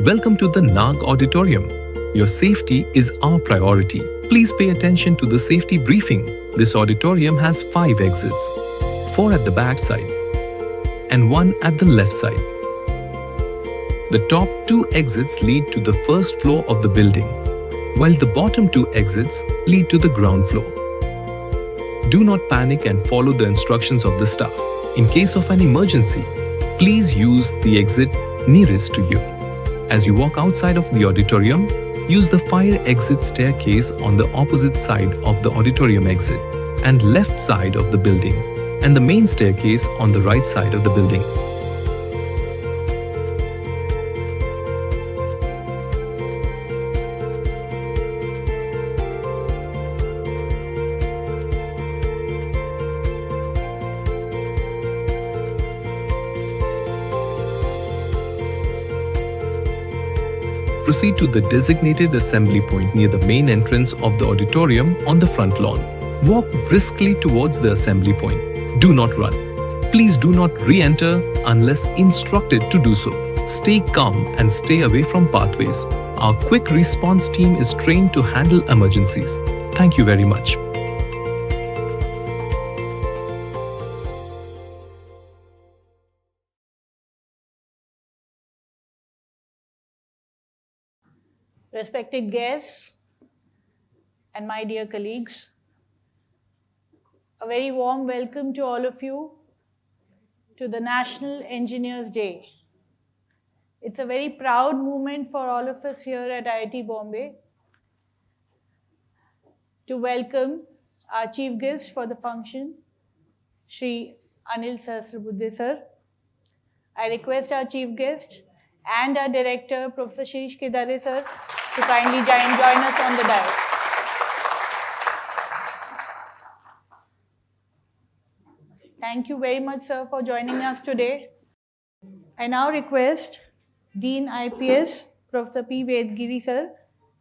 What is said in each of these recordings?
Welcome to the Nag Auditorium. Your safety is our priority. Please pay attention to the safety briefing. This auditorium has 5 exits, 4 at the back side and 1 at the left side. The top 2 exits lead to the first floor of the building, while the bottom 2 exits lead to the ground floor. Do not panic and follow the instructions of the staff. In case of an emergency, please use the exit nearest to you. As you walk outside of the auditorium, use the fire exit staircase on the opposite side of the auditorium exit and left side of the building, and the main staircase on the right side of the building. Proceed to the designated assembly point near the main entrance of the auditorium on the front lawn. Walk briskly towards the assembly point. Do not run. Please do not re-enter unless instructed to do so. Stay calm and stay away from pathways. Our quick response team is trained to handle emergencies. Thank you very much. Respected guests and my dear colleagues, a very warm welcome to all of you to the National Engineers Day. It's a very proud moment for all of us here at IIT Bombay to welcome our chief guest for the function, Shri Anil Sahasrabudhe sir. I request our chief guest and our director, Professor Shirish Kedare sir, to kindly join us on the dais. Thank you very much, sir, for joining us today. I now request Dean IPS, Professor P. Vedgiri sir,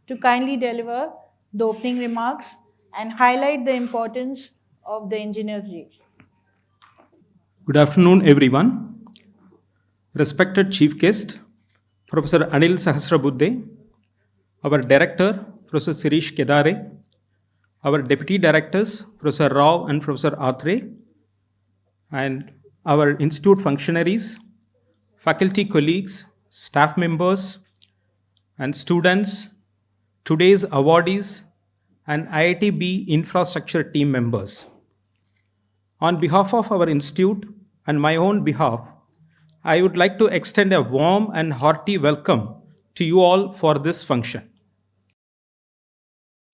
to kindly deliver the opening remarks and highlight the importance of the Engineers Day. Good afternoon, everyone. Respected Chief Guest, Professor Anil Sahasrabudhe, our Director, Professor Shirish Kedare, our Deputy Directors, Professor Rao and Professor Atre, and our Institute functionaries, faculty colleagues, staff members, and students, today's awardees, and IITB infrastructure team members. On behalf of our institute and my own behalf, I would like to extend a warm and hearty welcome to you all for this function.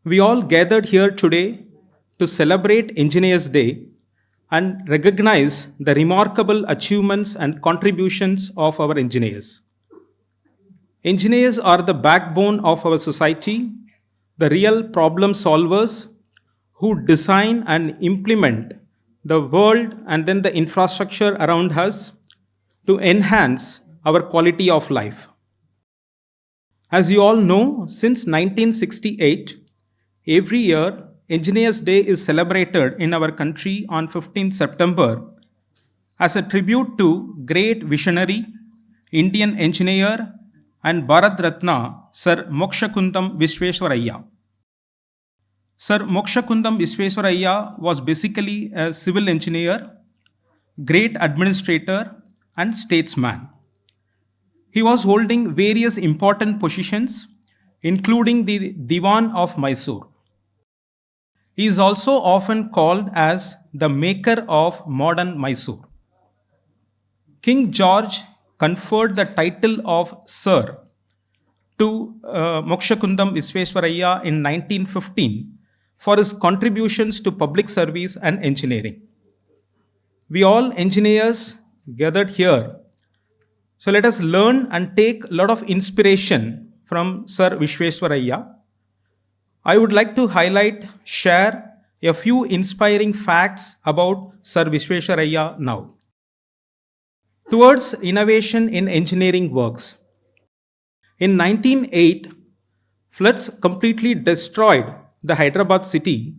We all gathered here today to celebrate Engineers Day and recognize the remarkable achievements and contributions of our engineers. Engineers are the backbone of our society, the real problem solvers who design and implement the world and then the infrastructure around us to enhance our quality of life. As you all know, since 1968, every year, Engineers Day is celebrated in our country on 15th September as a tribute to great visionary, Indian engineer and Bharat Ratna, Sir Mokshagundam Visvesvaraya. Sir Mokshagundam Visvesvaraya was basically a civil engineer, great administrator, and statesman. He was holding various important positions, including the Diwan of Mysore. He is also often called as the maker of modern Mysore. King George conferred the title of Sir to Mokshagundam Visvesvaraya in 1915 for his contributions to public service and engineering. We all engineers gathered here, so let us learn and take a lot of inspiration from Sir Visvesvaraya. I would like to share a few inspiring facts about Sir Visvesvaraya now. Towards innovation in engineering works. In 1908, floods completely destroyed the Hyderabad city.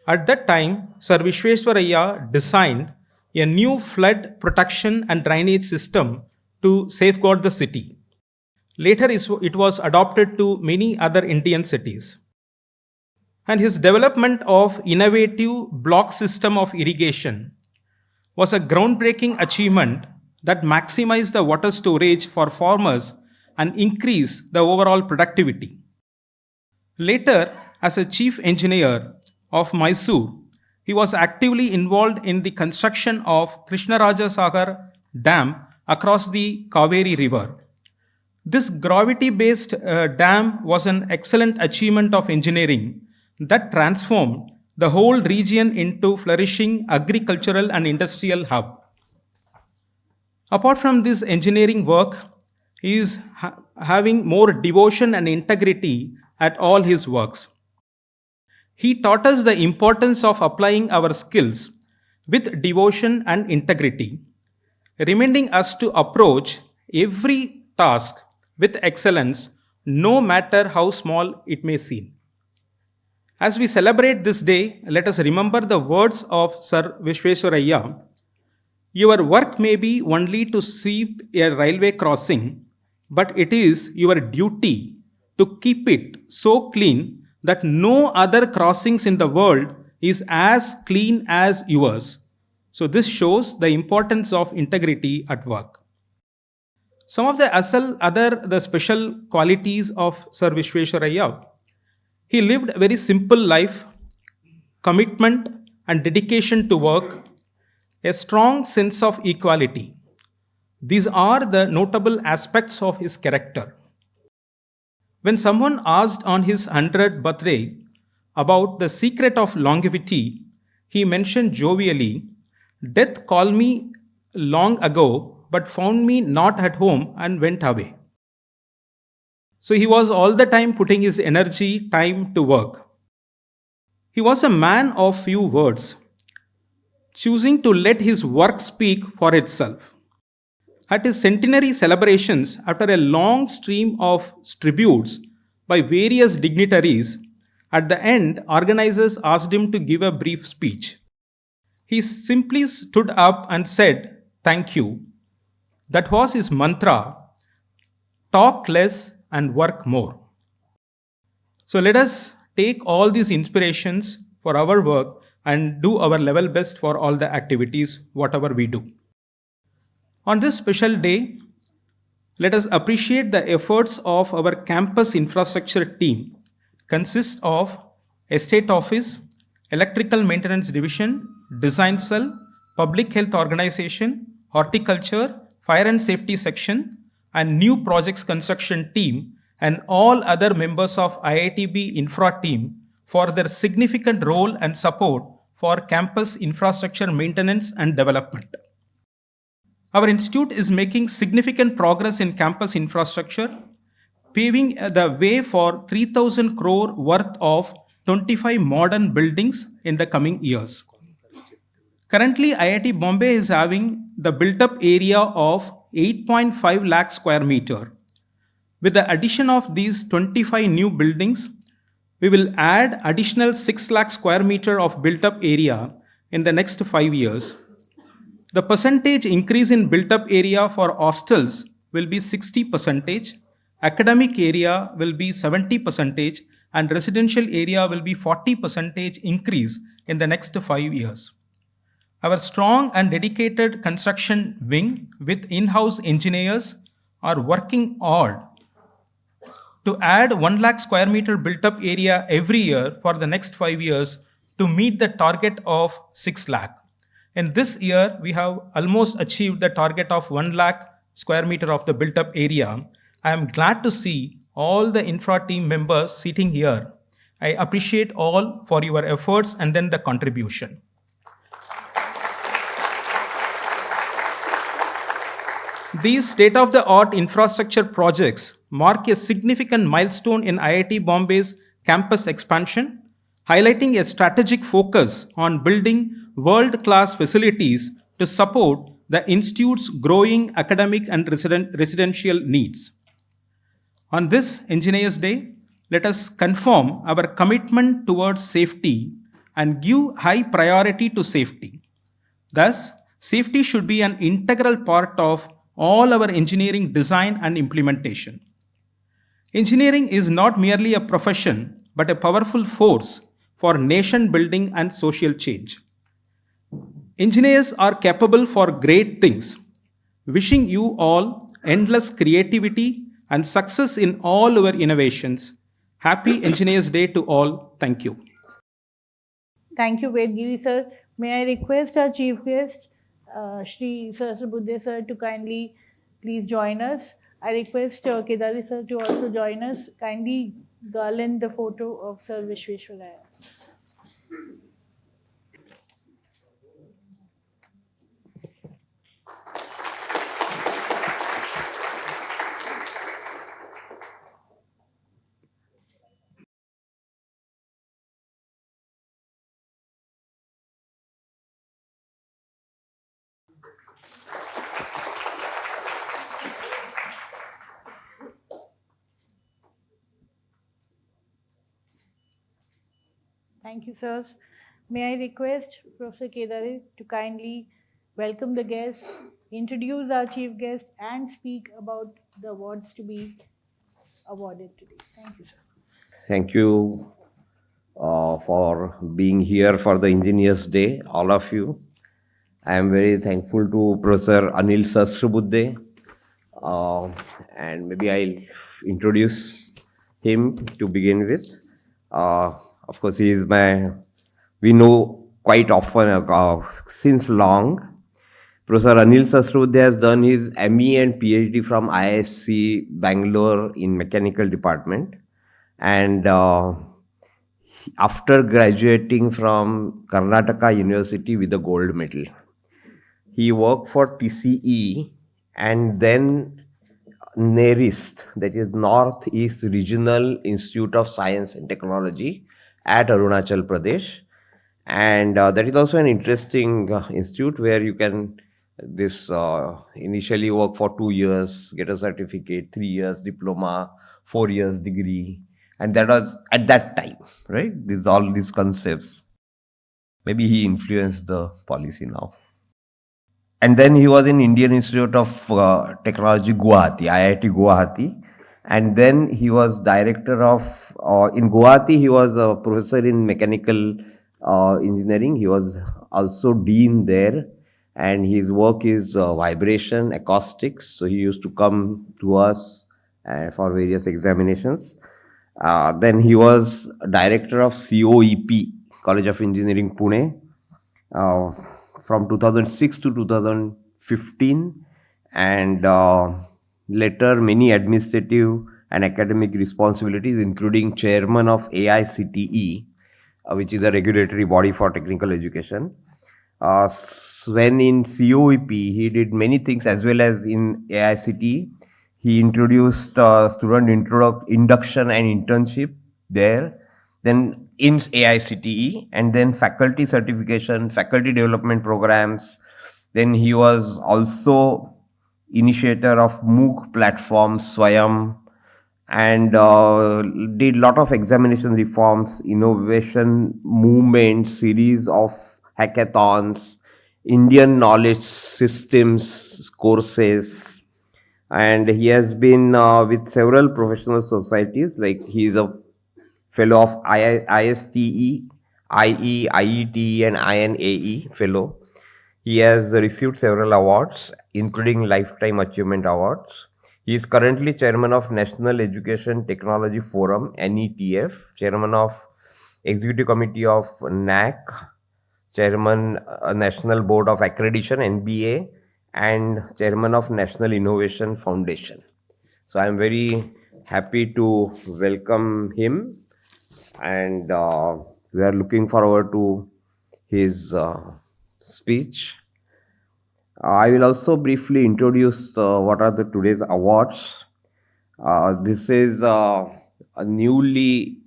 At that time, Sir Visvesvaraya designed a new flood protection and drainage system to safeguard the city. Later, it was adopted to many other Indian cities. And his development of innovative block system of irrigation was a groundbreaking achievement that maximized the water storage for farmers and increased the overall productivity. Later, as a chief engineer of Mysore, he was actively involved in the construction of Krishnaraja Sagar Dam across the Kaveri River. This gravity-based dam was an excellent achievement of engineering that transformed the whole region into flourishing agricultural and industrial hub. Apart from this engineering work, he is having more devotion and integrity at all his works. He taught us the importance of applying our skills with devotion and integrity, reminding us to approach every task with excellence, no matter how small it may seem. As we celebrate this day, let us remember the words of Sir Visvesvaraya. Your work may be only to sweep a railway crossing, but it is your duty to keep it so clean that no other crossings in the world is as clean as yours. So this shows the importance of integrity at work. Some of the special qualities of Sir Visvesvaraya. He lived a very simple life, commitment and dedication to work, a strong sense of equality. These are the notable aspects of his character. When someone asked on his 100th birthday about the secret of longevity, he mentioned jovially, "Death called me long ago, but found me not at home and went away." So he was all the time putting his energy, time to work. He was a man of few words, choosing to let his work speak for itself. At his centenary celebrations, after a long stream of tributes by various dignitaries, at the end, organizers asked him to give a brief speech. He simply stood up and said, "Thank you." That was his mantra: talk less and work more. So let us take all these inspirations for our work and do our level best for all the activities, whatever we do. On this special day, let us appreciate the efforts of our campus infrastructure team. Consists of Estate Office, Electrical Maintenance Division, Design Cell, Public Health Organization, Horticulture, Fire and Safety Section, and New Projects Construction Team, and all other members of IITB Infra Team for their significant role and support for campus infrastructure maintenance and development. Our institute is making significant progress in campus infrastructure, paving the way for 3,000 crore worth of 25 modern buildings in the coming years. Currently, IIT Bombay is having the built-up area of 8.5 lakh square meter. With the addition of these 25 new buildings, we will add additional 6 lakh square meter of built-up area in the next 5 years. The percentage increase in built-up area for hostels will be 60%, academic area will be 70%, and residential area will be 40% increase in the next 5 years. Our strong and dedicated construction wing with in-house engineers are working hard to add 1 lakh square meter built-up area every year for the next 5 years to meet the target of 6 lakh. In this year, we have almost achieved the target of 1 lakh square meter of the built-up area. I am glad to see all the infra team members sitting here. I appreciate all for your efforts and then the contribution. These state-of-the-art infrastructure projects mark a significant milestone in IIT Bombay's campus expansion, highlighting a strategic focus on building world-class facilities to support the institute's growing academic and residential needs. On this Engineers Day, let us confirm our commitment towards safety and give high priority to safety. Thus, safety should be an integral part of all our engineering design and implementation. Engineering is not merely a profession, but a powerful force for nation building and social change. Engineers are capable for great things. Wishing you all endless creativity and success in all your innovations. Happy Engineers Day to all. Thank you. Thank you, Vedgiri sir. May I request our chief guest, Shri Sahasrabudhe sir, to kindly please join us. I request Kedari sir to also join us. Kindly garland the photo of Sir Vishweshwaraya. Thank you, sirs. May I request Professor Kedari to kindly welcome the guests, introduce our chief guest, and speak about the awards to be awarded today. Thank you, sir. Thank you for being here for the Engineers Day, all of you. I am very thankful to Professor Anil Sahasrabudhe, and maybe I'll introduce him to begin with. Of course, we know quite often since long. Professor Anil Sahasrabudhe has done his ME and PhD from IISc Bangalore in Mechanical Department. And after graduating from Karnataka University with a gold medal, he worked for TCE and then NERIST, that is Northeast Regional Institute of Science and Technology at Arunachal Pradesh. And that is also an interesting institute where you can initially work for 2 years, get a certificate, 3 years diploma, 4 years degree. And that was at that time, right? All these concepts. Maybe he influenced the policy now. And then he was in Indian Institute of Technology, Guwahati, IIT Guwahati. And then he was director of, in Guwahati, he was a professor in mechanical engineering. He was also dean there. And his work is vibration, acoustics. So he used to come to us for various examinations. Then he was director of COEP, College of Engineering, Pune, from 2006 to 2015. And later many administrative and academic responsibilities, including chairman of AICTE, which is a regulatory body for technical education. When in COEP, he did many things, as well as in AICTE. He introduced student induction and internship there. Then IMSS AICTE, and then faculty certification, faculty development programs. Then he was also initiator of MOOC platform, Swayam, and did lot of examination reforms, innovation movement, series of hackathons, Indian knowledge systems courses, and he has been with several professional societies. Like he is a fellow of ISTE, IE, IET, and INAE fellow. He has received several awards, including Lifetime Achievement Awards. He is currently chairman of National Education Technology Forum, NETF, chairman of Executive Committee of NAC, chairman National Board of Accreditation, NBA, and chairman of National Innovation Foundation. So I am very happy to welcome him, and we are looking forward to his speech. I will also briefly introduce what are the today's awards. This is a newly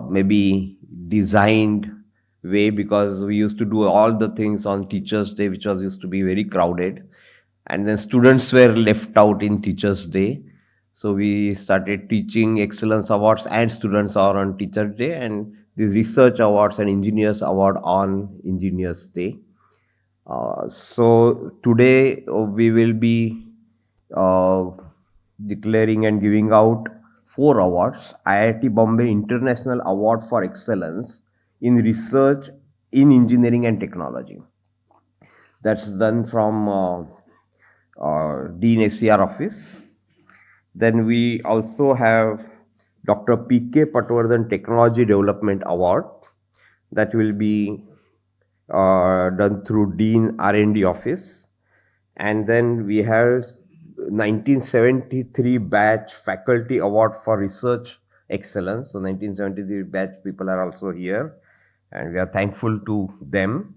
maybe designed way, because we used to do all the things on Teachers' Day, which was used to be very crowded, and then students were left out in Teachers' Day. So we started teaching excellence awards, and students are on Teachers' Day, and these research awards and engineers award on Engineers' Day. So today we will be declaring and giving out 4 awards. IIT Bombay International Award for Excellence in Research in Engineering and Technology. That's done from Dean SCR office. Then we also have Dr. P.K. Patwardhan Technology Development Award that will be done through Dean R&D office. And then we have 1973 batch Faculty Award for Research Excellence. So 1973 batch people are also here and we are thankful to them.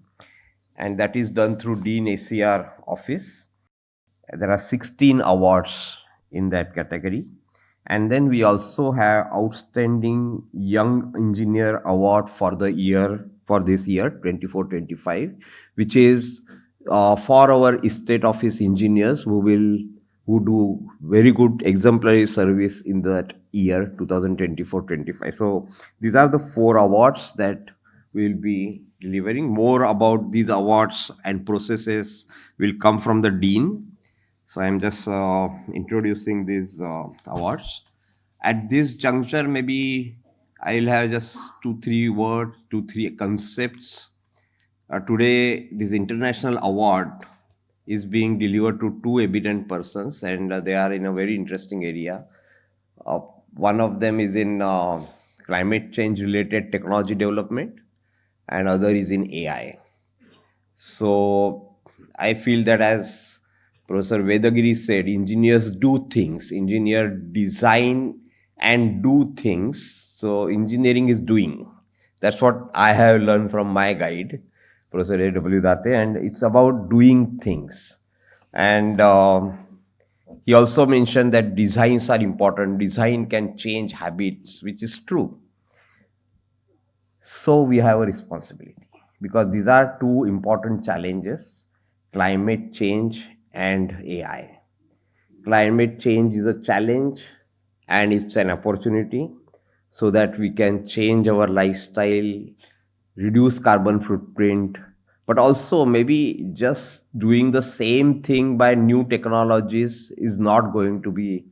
And that is done through Dean SCR office. There are 16 awards in that category. And then we also have Outstanding Young Engineer Award for the year, for this year, 24-25, which is for our state office engineers who do very good exemplary service in that year, 2024-25. So these are the 4 awards that we'll be delivering. More about these awards and processes will come from the Dean. So I'm just introducing these awards. At this juncture, maybe I'll have just 2-3 words, 2-3 concepts. Today, this international award is being delivered to 2 eminent persons, and they are in a very interesting area. One of them is in climate change related technology development, and other is in AI. So I feel that, as Professor Vedagiri said, engineers do things, engineers design and do things. So engineering is doing. That's what I have learned from my guide, Professor A.W. Date, and it's about doing things. And he also mentioned that designs are important. Design can change habits, which is true. So we have a responsibility because these are 2 important challenges: climate change and AI. Climate change is a challenge and it's an opportunity so that we can change our lifestyle, reduce carbon footprint, but also maybe just doing the same thing by new technologies is not going to be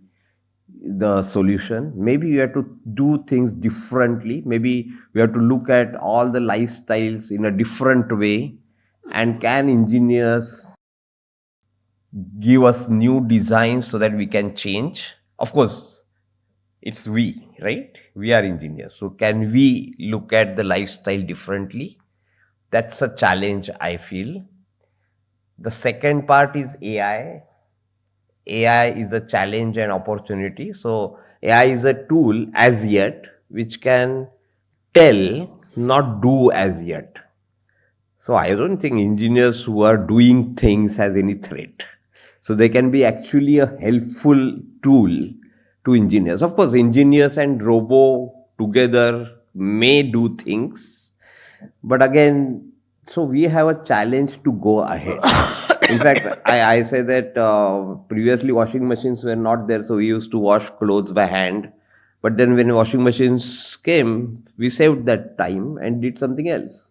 the solution. Maybe we have to do things differently. Maybe we have to look at all the lifestyles in a different way. And can engineers give us new designs so that we can change? Of course, it's we, right? We are engineers. So can we look at the lifestyle differently? That's a challenge, I feel. The second part is AI. AI is a challenge and opportunity. So AI is a tool as yet which can tell, not do as yet. So I don't think engineers who are doing things has any threat. So they can be actually a helpful tool to engineers. Of course, engineers and robo together may do things. But again, so we have a challenge to go ahead. In fact, I say that previously washing machines were not there, so we used to wash clothes by hand. But then when washing machines came, we saved that time and did something else.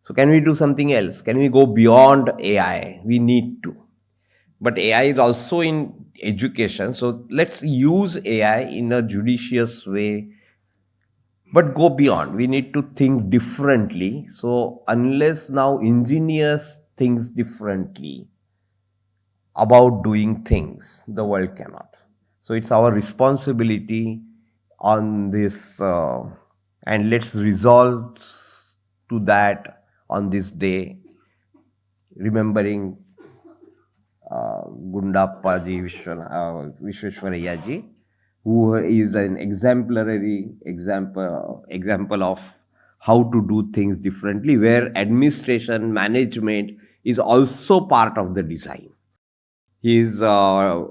So can we do something else? Can we go beyond AI? We need to. But AI is also in education. So let's use AI in a judicious way, but go beyond. We need to think differently. So unless now engineers think differently about doing things, the world cannot. So it's our responsibility on this, and let's resolve to that on this day, remembering Gundappaji Vishweshwaraya ji, who is an exemplary example of how to do things differently, where administration, management is also part of the design. His doors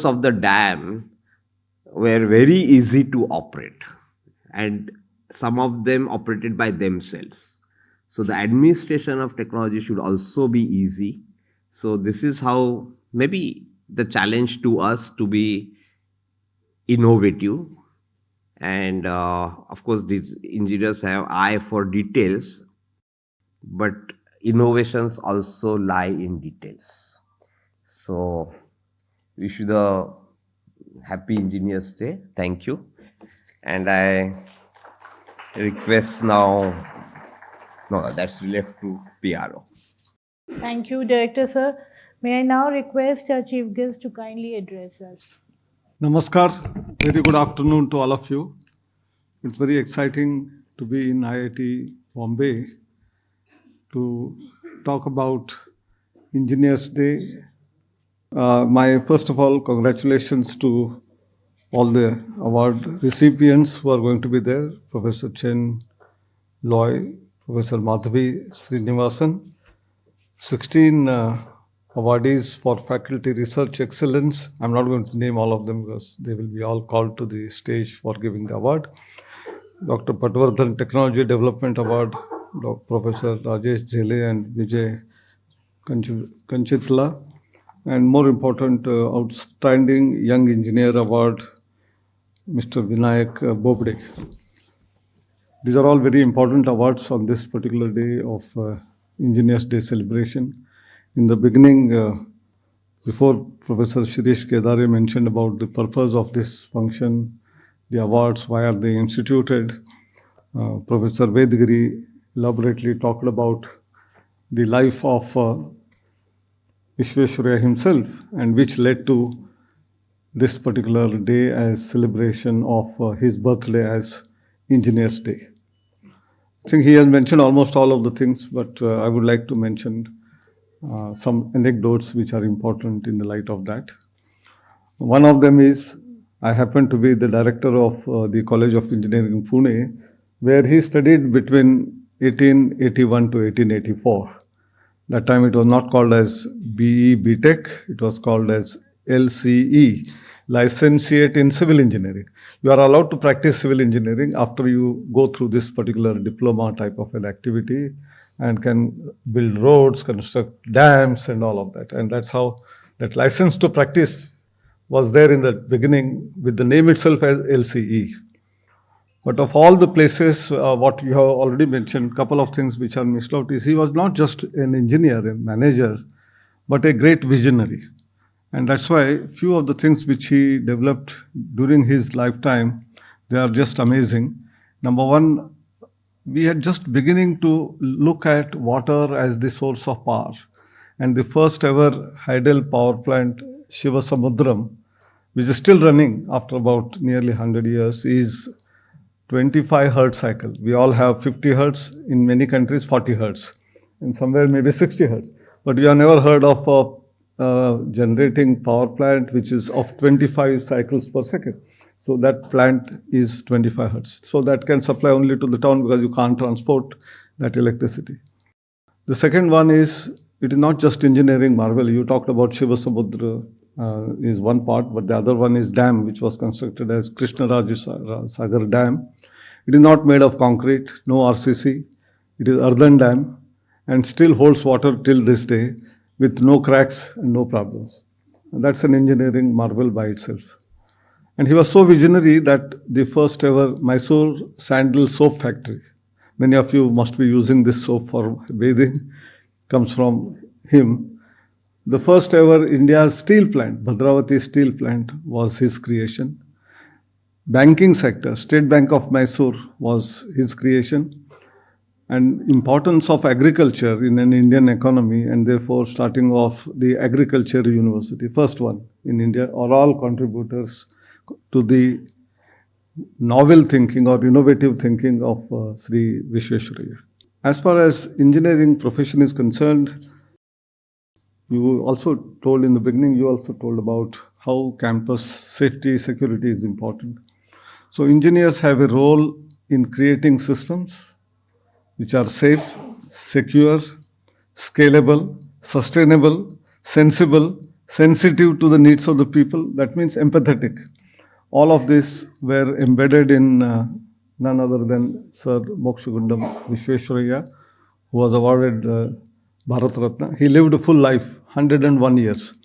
of the dam were very easy to operate, and some of them operated by themselves. So the administration of technology should also be easy. So this is how maybe the challenge to us to be innovative. And of course, these engineers have eye for details, but innovations also lie in details. So wish you the happy Engineers Day. Thank you. And I request now, no, that's left to PRO. Thank you, Director Sir. May I now request our Chief Guest to kindly address us. Namaskar. Very good afternoon to all of you. It's very exciting to be in IIT Bombay to talk about Engineers Day. My first of all, congratulations to all the award recipients who are going to be there. Professor Chen Loy, Professor Madhavi Srinivasan, 16 awardees for faculty research excellence. I'm not going to name all of them because they will be all called to the stage for giving the award. Dr. Patwardhan Technology Development Award, Professor Rajesh Jele and Vijay Kanchitla, and more important, Outstanding Young Engineer Award, Mr. Vinayak Bobde. These are all very important awards on this particular day of Engineers Day celebration. In the beginning, before Professor Shirish Kedare mentioned about the purpose of this function, the awards, why are they instituted, Professor Vedgiri elaborately talked about the life of Vishweshwaraya himself, and which led to this particular day as celebration of his birthday as Engineers Day. I think he has mentioned almost all of the things, but I would like to mention some anecdotes which are important in the light of that. One of them is, I happen to be the director of the College of Engineering Pune, where he studied between 1881 to 1884. That time it was not called as BE BTech, it was called as LCE, Licentiate in Civil Engineering. You are allowed to practice civil engineering after you go through this particular diploma type of an activity and can build roads, construct dams and all of that. And that's how that license to practice was there in the beginning with the name itself as LCE. But of all the places, what you have already mentioned, couple of things which are missed out is he was not just an engineer, a manager, but a great visionary. And that's why few of the things which he developed during his lifetime, they are just amazing. Number one, we had just beginning to look at water as the source of power. And the first ever Hydel power plant, Shivasamudram, which is still running after about nearly 100 years, is 25 hertz cycle. We all have 50 hertz, in many countries 40 hertz, and somewhere maybe 60 hertz. But you have never heard of a generating power plant which is of 25 cycles per second. So that plant is 25 hertz. So that can supply only to the town because you can't transport that electricity. The second one is, it is not just engineering marvel. You talked about Shivasamudra is one part, but the other one is dam, which was constructed as Krishnaraj Sagar Dam. It is not made of concrete, no RCC. It is earthen dam and still holds water till this day with no cracks and no problems. And that's an engineering marvel by itself. And he was so visionary that the first ever Mysore sandal soap factory, many of you must be using this soap for bathing, comes from him. The first ever India's steel plant, Bhadravati steel plant, was his creation. Banking sector, State Bank of Mysore was his creation. And importance of agriculture in an Indian economy, and therefore starting off the agriculture university, first one in India, are all contributors to the novel thinking or innovative thinking of Sri Vishweshwaraya. As far as engineering profession is concerned, you also told in the beginning, you also told about how campus safety, security is important. So engineers have a role in creating systems which are safe, secure, scalable, sustainable, sensible, sensitive to the needs of the people. That means empathetic. All of this were embedded in none other than Sir Mokshagundam Vishweshwaraya, who was awarded Bharat Ratna. He lived a full life, 101 years,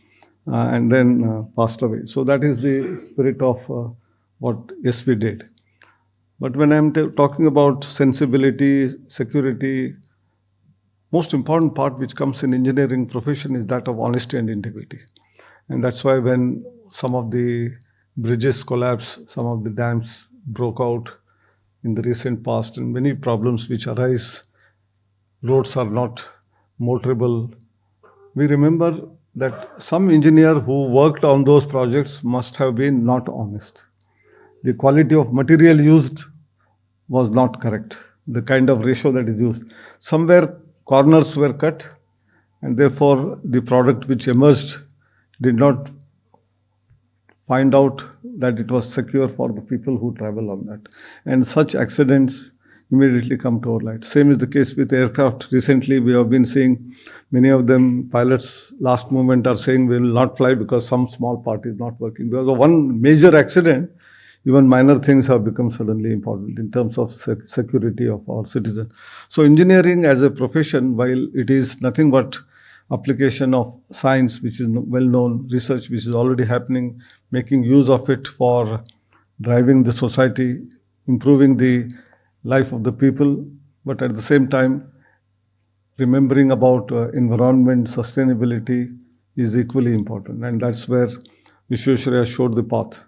and then passed away. So that is the spirit of what SV did. But when I'm talking about sensibility, security, most important part which comes in engineering profession is that of honesty and integrity. And that's why when some of the bridges collapsed, some of the dams broke out in the recent past, and many problems which arise. Roads are not motorable. We remember that some engineer who worked on those projects must have been not honest. The quality of material used was not correct. The kind of ratio that is used. Somewhere corners were cut, and therefore the product which emerged did not find out that it was secure for the people who travel on that. And such accidents immediately come to our light. Same is the case with aircraft. Recently, we have been seeing many of them, pilots last moment are saying we will not fly because some small part is not working. Because of one major accident, even minor things have become suddenly important in terms of security of our citizens. So engineering as a profession, while it is nothing but application of science, which is well-known, research which is already happening, making use of it for driving the society, improving the life of the people, but at the same time, remembering about environment, sustainability is equally important. And that's where Visvesvaraya showed the path.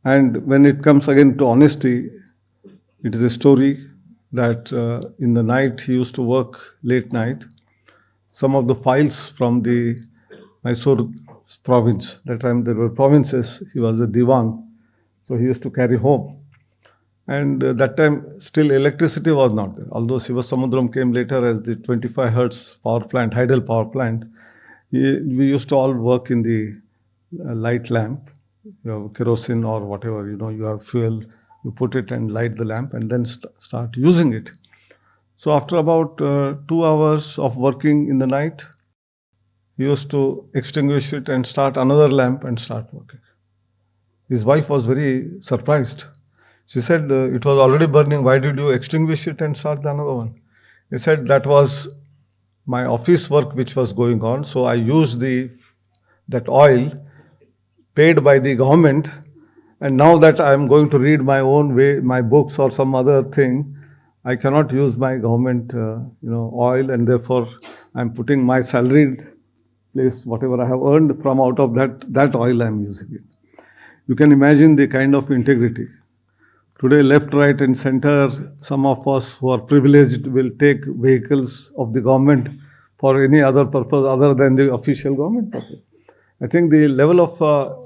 And when it comes again to honesty, it is a story that in the night, he used to work late night. Some of the files from the Mysore province, that time there were provinces, he was a diwan, so he used to carry home. And that time still electricity was not there. Although Sivasamudram came later as the 25 hertz power plant, hydel power plant, we used to all work in the light lamp, kerosene or whatever, you have fuel, you put it and light the lamp and then start using it. So after about 2 hours of working in the night, he used to extinguish it and start another lamp and start working. His wife was very surprised. She said, it was already burning, why did you extinguish it and start another one? He said, that was my office work which was going on, so I used that oil paid by the government, and now that I am going to read my own way, my books or some other thing, I cannot use my government oil, and therefore I am putting my salaried place, whatever I have earned from out of that oil I am using it. You can imagine the kind of integrity. Today, left, right and center, some of us who are privileged will take vehicles of the government for any other purpose other than the official government purpose. I think the level of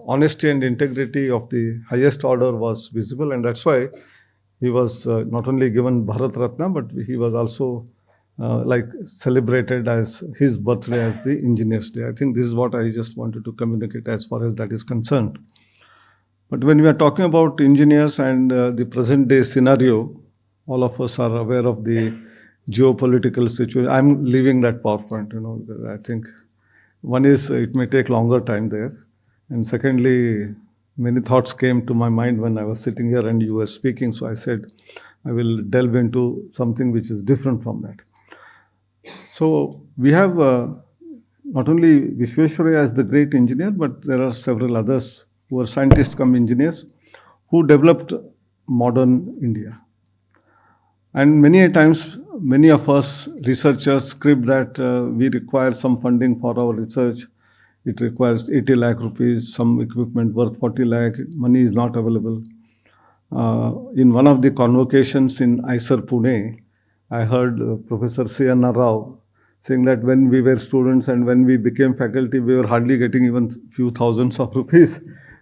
honesty and integrity of the highest order was visible, and that's why he was not only given Bharat Ratna, but he was also celebrated as his birthday as the Engineers Day. I think this is what I just wanted to communicate as far as that is concerned. But when we are talking about engineers and the present day scenario, all of us are aware of the geopolitical situation. I'm leaving that PowerPoint, because I think one is it may take longer time there. And secondly, many thoughts came to my mind when I was sitting here and you were speaking. So I said, I will delve into something which is different from that. So we have not only Visvesvaraya as the great engineer, but there are several others who were scientists come engineers who developed modern India. And many a times, many of us researchers script that we require some funding for our research. It requires 80 lakh rupees, some equipment worth 40 lakh, money is not available. In one of the convocations in IISER Pune, I heard Professor C.N.R. Rao saying that when we were students and when we became faculty, we were hardly getting even few thousands of rupees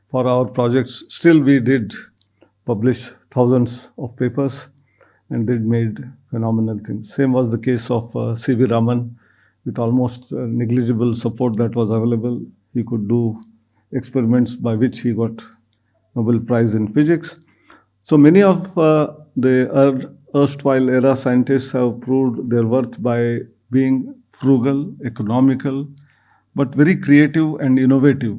for our projects. Still, we did publish thousands of papers and did made phenomenal things. Same was the case of C.V. Raman. With almost negligible support that was available, he could do experiments by which he got Nobel Prize in Physics. So many of the erstwhile era scientists have proved their worth by being frugal, economical, but very creative and innovative.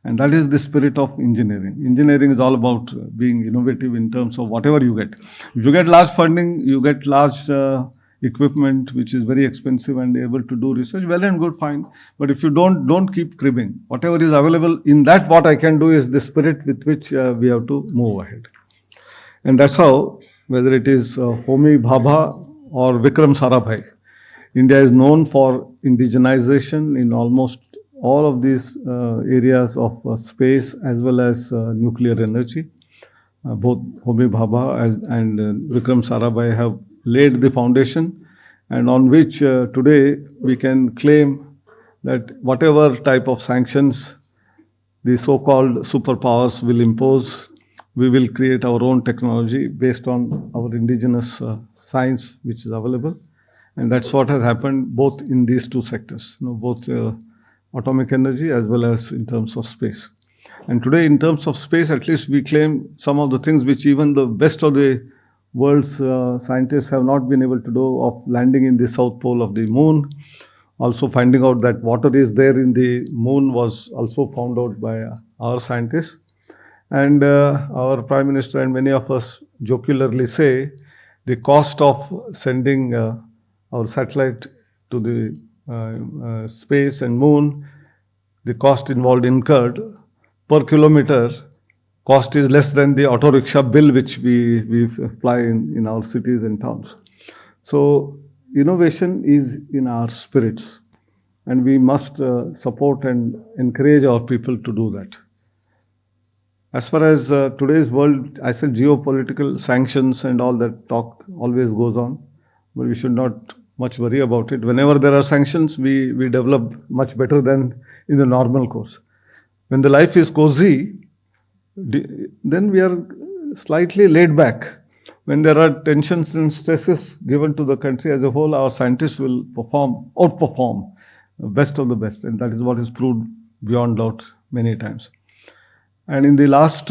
And that is the spirit of engineering. Engineering is all about being innovative in terms of whatever you get. If you get large funding, you get large equipment which is very expensive and able to do research, well and good, fine. But if you don't keep cribbing. Whatever is available, in that what I can do is the spirit with which we have to move ahead. And that's how, whether it is Homi Bhabha or Vikram Sarabhai, India is known for indigenization in almost all of these areas of space as well as nuclear energy. Both Homi Bhabha and Vikram Sarabhai have laid the foundation, and on which today we can claim that whatever type of sanctions the so-called superpowers will impose, we will create our own technology based on our indigenous science which is available. And that's what has happened both in these two sectors, both atomic energy as well as in terms of space. And today, in terms of space, at least we claim some of the things which even the best of the world's scientists have not been able to do, of landing in the south pole of the moon. Also finding out that water is there in the moon was also found out by our scientists. And our Prime Minister and many of us jocularly say the cost of sending our satellite to the space and moon, the cost involved incurred per kilometer cost is less than the auto rickshaw bill which we fly in our cities and towns. So innovation is in our spirits, and we must support and encourage our people to do that. As far as today's world, I said geopolitical sanctions and all that talk always goes on, but we should not much worry about it. Whenever there are sanctions, we develop much better than in the normal course. When the life is cozy, then we are slightly laid back. When there are tensions and stresses given to the country as a whole, our scientists will outperform the best of the best. And that is what is proved beyond doubt many times. And in the last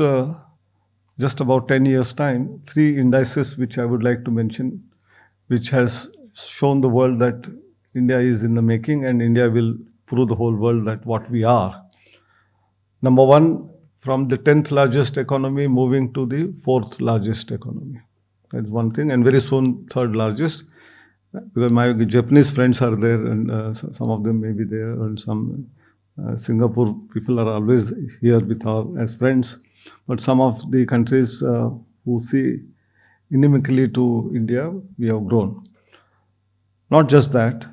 just about 10 years' time, 3 indices which I would like to mention, which has shown the world that India is in the making and India will prove the whole world that what we are. Number 1, from the 10th largest economy moving to the 4th largest economy. That's one thing, and very soon 3rd largest, because my Japanese friends are there, and some of them may be there, and some Singapore people are always here with as friends. But some of the countries who see inimically to India, we have grown. Not just that.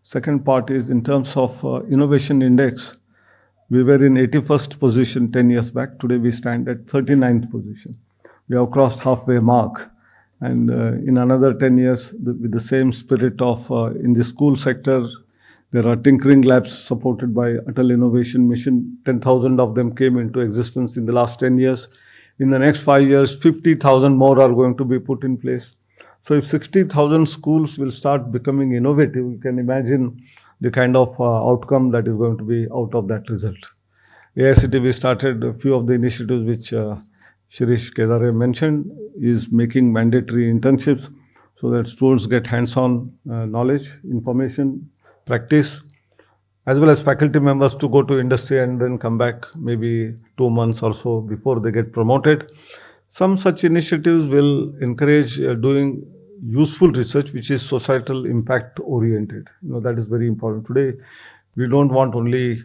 Second part is in terms of innovation index. We were in 81st position 10 years back. Today we stand at 39th position. We have crossed halfway mark. And in another 10 years, with the same spirit of in the school sector, there are tinkering labs supported by Atal Innovation Mission. 10,000 of them came into existence in the last 10 years. In the next 5 years, 50,000 more are going to be put in place. So if 60,000 schools will start becoming innovative, you can imagine the kind of outcome that is going to be out of that result. AICTE, we started a few of the initiatives which Shirish Kedare mentioned, is making mandatory internships so that students get hands-on knowledge, information, practice, as well as faculty members to go to industry and then come back maybe 2 months or so before they get promoted. Some such initiatives will encourage doing useful research which is societal impact oriented. That is very important. Today, we don't want only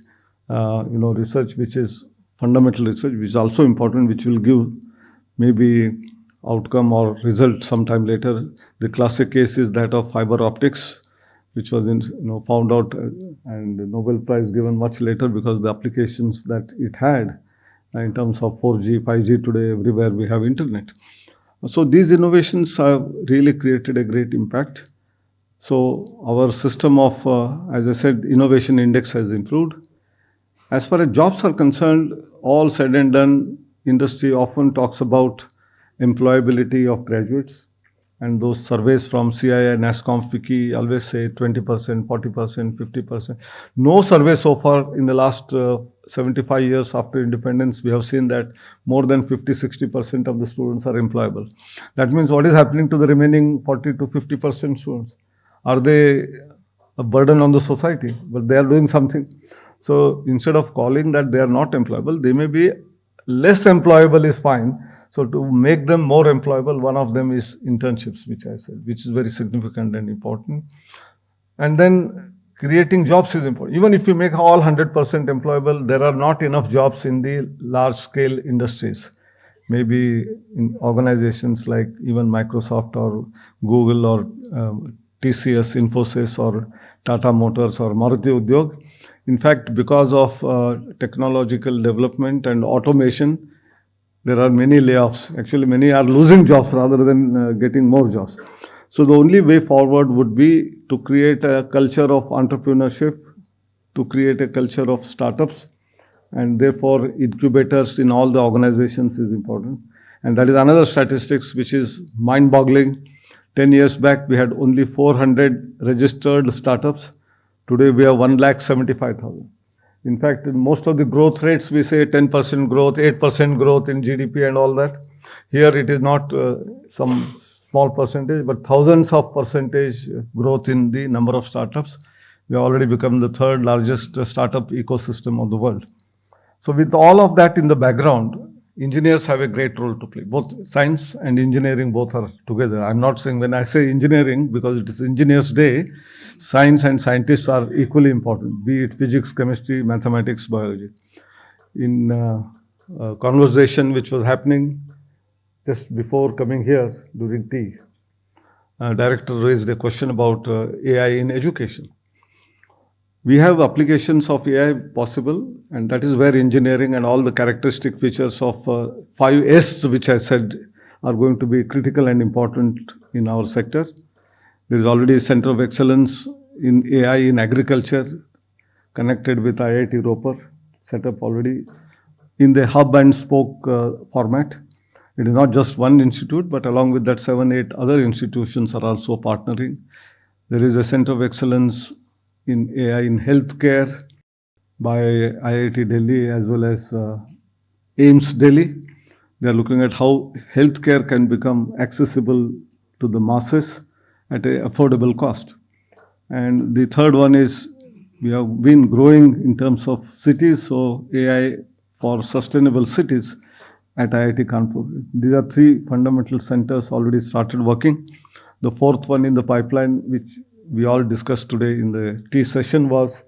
research which is fundamental research, which is also important, which will give maybe outcome or result sometime later. The classic case is that of fiber optics, which was found out and the Nobel Prize given much later because the applications that it had in terms of 4G, 5G. Today everywhere we have internet. So these innovations have really created a great impact. So our system of, as I said, innovation index has improved. As far as jobs are concerned, all said and done, industry often talks about employability of graduates. And those surveys from CII, NASSCOM, FICCI always say 20%, 40%, 50%. No survey so far in the last 75 years after independence, we have seen that more than 50-60% of the students are employable. That means what is happening to the remaining 40 to 50% students? Are they a burden on the society? But they are doing something. So instead of calling that they are not employable, they may be less employable is fine. So to make them more employable, one of them is internships, which I said, which is very significant and important. And then creating jobs is important. Even if you make all 100% employable, there are not enough jobs in the large-scale industries. Maybe in organizations like even Microsoft or Google or TCS, Infosys, or Tata Motors, or Maruti Udyog. In fact, because of technological development and automation, there are many layoffs. Actually, many are losing jobs rather than getting more jobs. So the only way forward would be to create a culture of entrepreneurship, to create a culture of startups, and therefore incubators in all the organizations is important. And that is another statistics which is mind-boggling. 10 years back, we had only 400 registered startups. Today, we have 175,000. In fact, in most of the growth rates, we say 10% growth, 8% growth in GDP and all that. Here, it is not some small percentage, but thousands of percentage growth in the number of startups. We have already become the third largest startup ecosystem of the world. So with all of that in the background, engineers have a great role to play. Both science and engineering both are together. I'm not saying when I say engineering, because it is Engineers' Day, science and scientists are equally important, be it physics, chemistry, mathematics, biology. In a conversation which was happening just before coming here during tea, director raised a question about AI in education. We have applications of AI possible, and that is where engineering and all the characteristic features of 5 S's, which I said, are going to be critical and important in our sector. There is already a center of excellence in AI in agriculture, connected with IIT Ropar, set up already in the hub and spoke format. It is not just one institute, but along with that, 7, 8 other institutions are also partnering. There is a center of excellence in AI in healthcare by IIT Delhi as well as AIIMS Delhi. They are looking at how healthcare can become accessible to the masses at an affordable cost. And the third one is we have been growing in terms of cities, so AI for sustainable cities at IIT Kanpur. These are 3 fundamental centers already started working. The 4th one in the pipeline, which we all discussed today in the tea session, was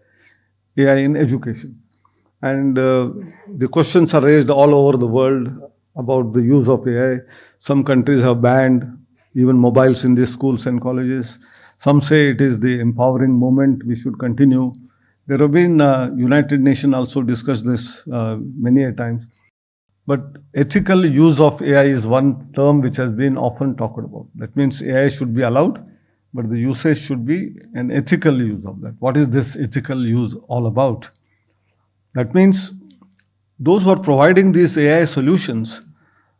AI in education. And the questions are raised all over the world about the use of AI. Some countries have banned even mobiles in the schools and colleges. Some say it is the empowering moment, we should continue. There have been, United Nations also discussed this many a times. But ethical use of AI is one term which has been often talked about. That means AI should be allowed, but the usage should be an ethical use of that. What is this ethical use all about? That means those who are providing these AI solutions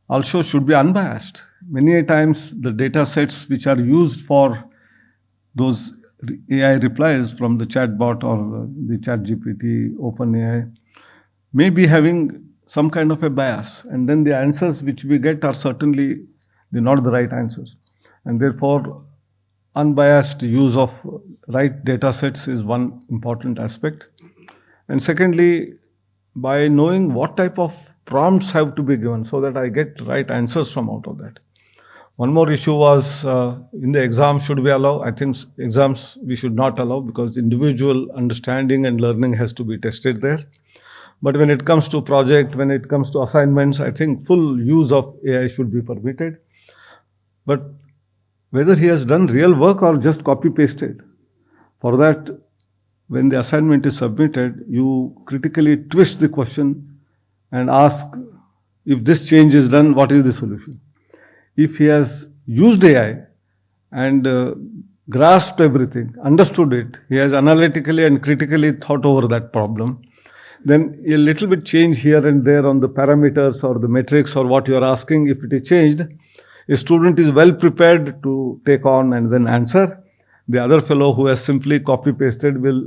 also should be unbiased. Many a times the data sets which are used for those AI replies from the chatbot or the ChatGPT, OpenAI, may be having some kind of a bias. And then the answers which we get are certainly not the right answers. And therefore, unbiased use of right data sets is one important aspect. And secondly, by knowing what type of prompts have to be given so that I get right answers from out of that. One more issue was in the exam, should we allow? I think exams we should not allow because individual understanding and learning has to be tested there. But when it comes to project, when it comes to assignments, I think full use of AI should be permitted. But whether he has done real work or just copy-pasted, for that, when the assignment is submitted, you critically twist the question and ask, if this change is done, what is the solution? If he has used AI and grasped everything, understood it, he has analytically and critically thought over that problem, then a little bit change here and there on the parameters or the metrics or what you are asking, if it is changed, a student is well prepared to take on and then answer. The other fellow who has simply copy-pasted will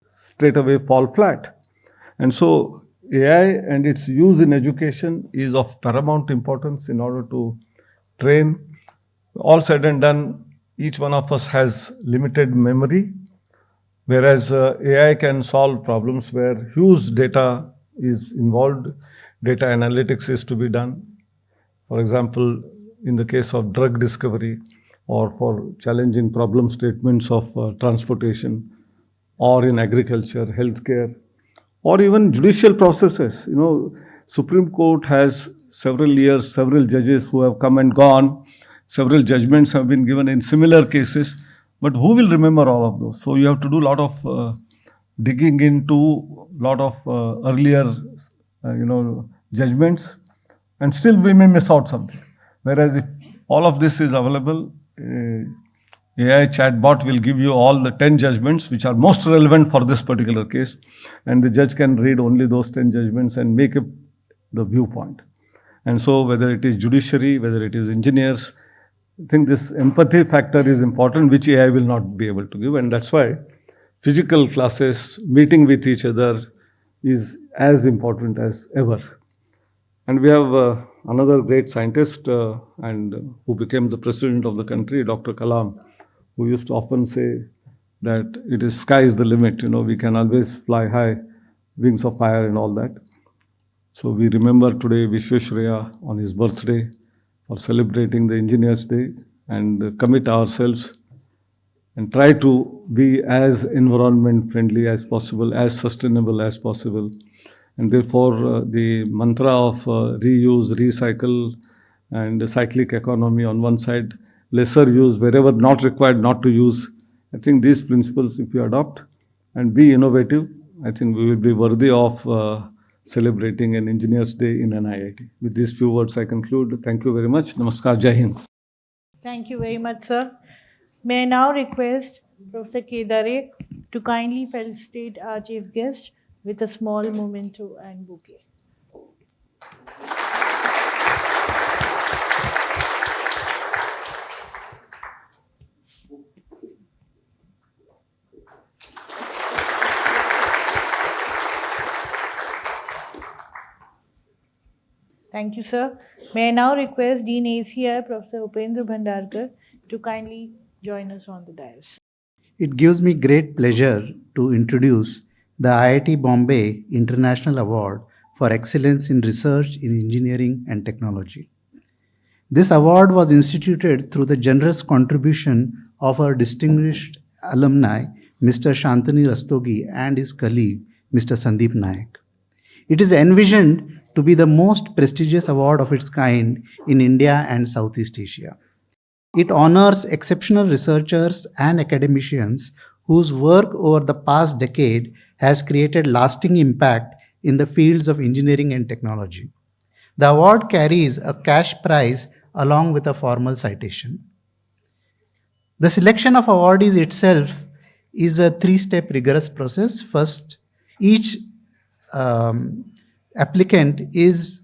straight away fall flat. And so AI and its use in education is of paramount importance in order to train. All said and done, each one of us has limited memory, whereas AI can solve problems where huge data is involved, data analytics is to be done. For example, in the case of drug discovery or for challenging problem statements of transportation or in agriculture, healthcare, or even judicial processes. You know, Supreme Court has several years, several judges who have come and gone, several judgments have been given in similar cases, But who will remember all of those? So you have to do a lot of digging into a lot of earlier, judgments, and still we may miss out something. Whereas if all of this is available, AI chatbot will give you all the 10 judgments which are most relevant for this particular case, and the judge can read only those 10 judgments and make up the viewpoint. And so whether it is judiciary, whether it is engineers, I think this empathy factor is important, which AI will not be able to give. And that's why physical classes, meeting with each other is as important as ever. And we have another great scientist and who became the president of the country, Dr. Kalam, who used to often say that it is sky is the limit, we can always fly high, wings of fire and all that. So we remember today Vishweshwarya on his birthday for celebrating the Engineers Day, and commit ourselves and try to be as environment friendly as possible, as sustainable as possible. And therefore the mantra of reuse, recycle and cyclic economy on one side, lesser use wherever not required, not to use. I think these principles, if you adopt and be innovative, I think we will be worthy of celebrating an Engineers Day in an IIT. With these few words, I conclude. Thank you very much. Namaskar. Jai Hind. Thank you very much, sir. May I now request Professor Kedare to kindly felicitate our chief guest with a small memento and bouquet. Thank you, sir. May I now request Dean ACI, Professor Upendra Bhandarkar, to kindly join us on the dais. It gives me great pleasure to introduce the IIT Bombay International Award for Excellence in Research in Engineering and Technology. This award was instituted through the generous contribution of our distinguished alumni, Mr. Shantanu Rastogi, and his colleague, Mr. Sandeep Nayak. It is envisioned to be the most prestigious award of its kind in India and Southeast Asia. It honors exceptional researchers and academicians whose work over the past decade has created lasting impact in the fields of engineering and technology. The award carries a cash prize along with a formal citation. The selection of awardees itself is a three-step rigorous process. First, each applicant is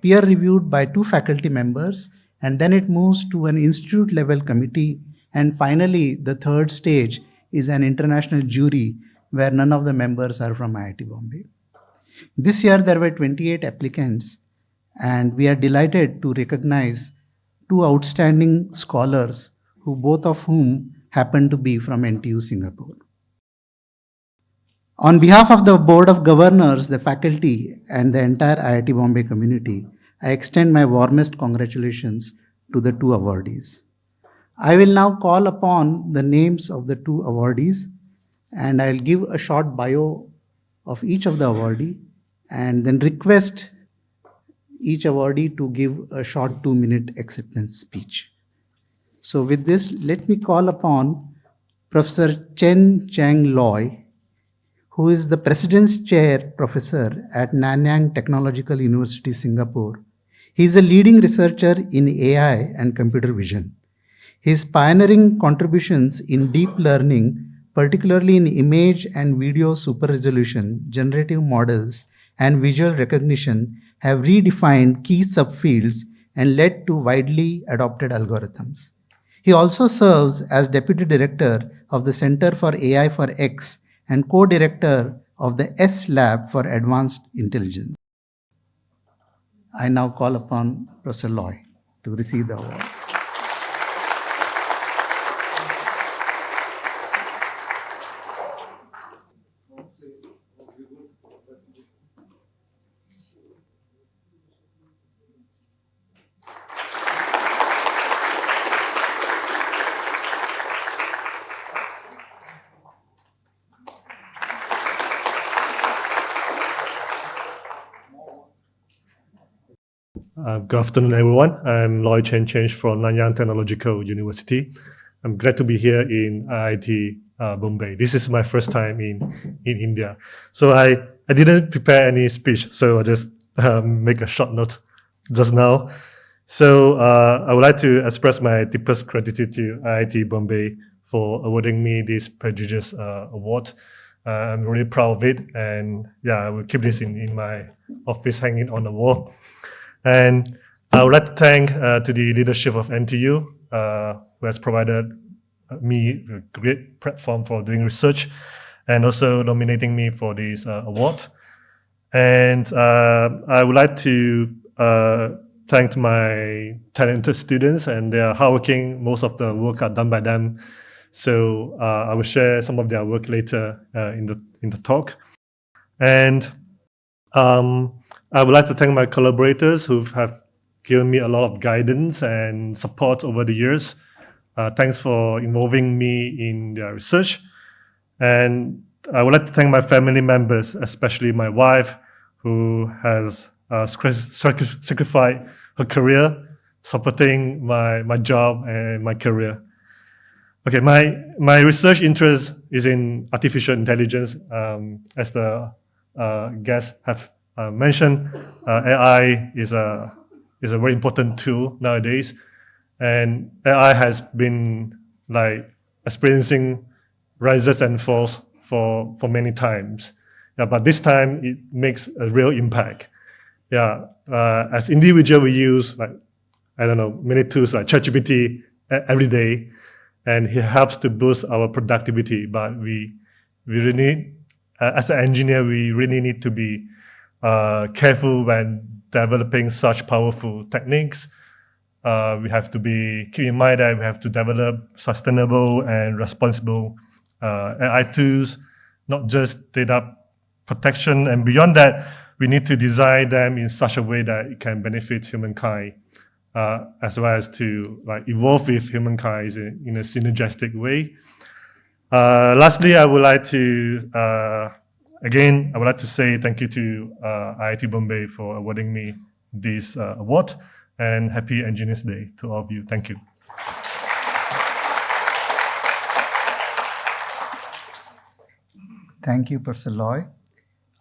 peer reviewed by 2 faculty members, and then it moves to an institute level committee, and finally the third stage is an international jury where none of the members are from IIT Bombay. This year there were 28 applicants, and we are delighted to recognize 2 outstanding scholars who both of whom happen to be from NTU Singapore. On behalf of the Board of Governors, the faculty, and the entire IIT Bombay community, I extend my warmest congratulations to the 2 awardees. I will now call upon the names of the 2 awardees, and I'll give a short bio of each of the awardee, and then request each awardee to give a short 2-minute acceptance speech. So with this, let me call upon Professor Chen Cheng Loy, who is the President's Chair Professor at Nanyang Technological University, Singapore. He is a leading researcher in AI and computer vision. His pioneering contributions in deep learning, particularly in image and video super resolution, generative models, and visual recognition, have redefined key subfields and led to widely adopted algorithms. He also serves as Deputy Director of the Center for AI for X and co-director of the S Lab for Advanced Intelligence. I now call upon Professor Loy to receive the award. Good afternoon, everyone. I'm Loy Chen Cheng from Nanyang Technological University. I'm glad to be here in IIT Bombay. This is my first time in India. So I didn't prepare any speech, so I just make a short note just now. So I would like to express my deepest gratitude to IIT Bombay for awarding me this prestigious award. I'm really proud of it, and yeah, I will keep this in my office, hanging on the wall. And I would like to thank to the leadership of NTU, who has provided me a great platform for doing research, and also nominating me for this award. And I would like to thank my talented students, and they are hardworking. Most of the work are done by them. So I will share some of their work later in the talk. And I would like to thank my collaborators who have given me a lot of guidance and support over the years. Thanks for involving me in their research. And I would like to thank my family members, especially my wife, who has sacrificed her career, supporting my job and my career. Okay, my research interest is in artificial intelligence. As the guests have mentioned, AI is a very important tool nowadays, and AI has been like experiencing rises and falls for many times. Yeah, but this time it makes a real impact. Yeah, as individual we use many tools like ChatGPT every day, and it helps to boost our productivity. But we really need, as an engineer, we really need to be careful when developing such powerful techniques. We have to keep in mind that we have to develop sustainable and responsible AI tools, not just data protection. And beyond that, we need to design them in such a way that it can benefit humankind, as well as to evolve with humankind in a synergistic way. Lastly, I would like to say thank you to IIT Bombay for awarding me this award, and happy Engineers Day to all of you. Thank you. Thank you, Professor Loy.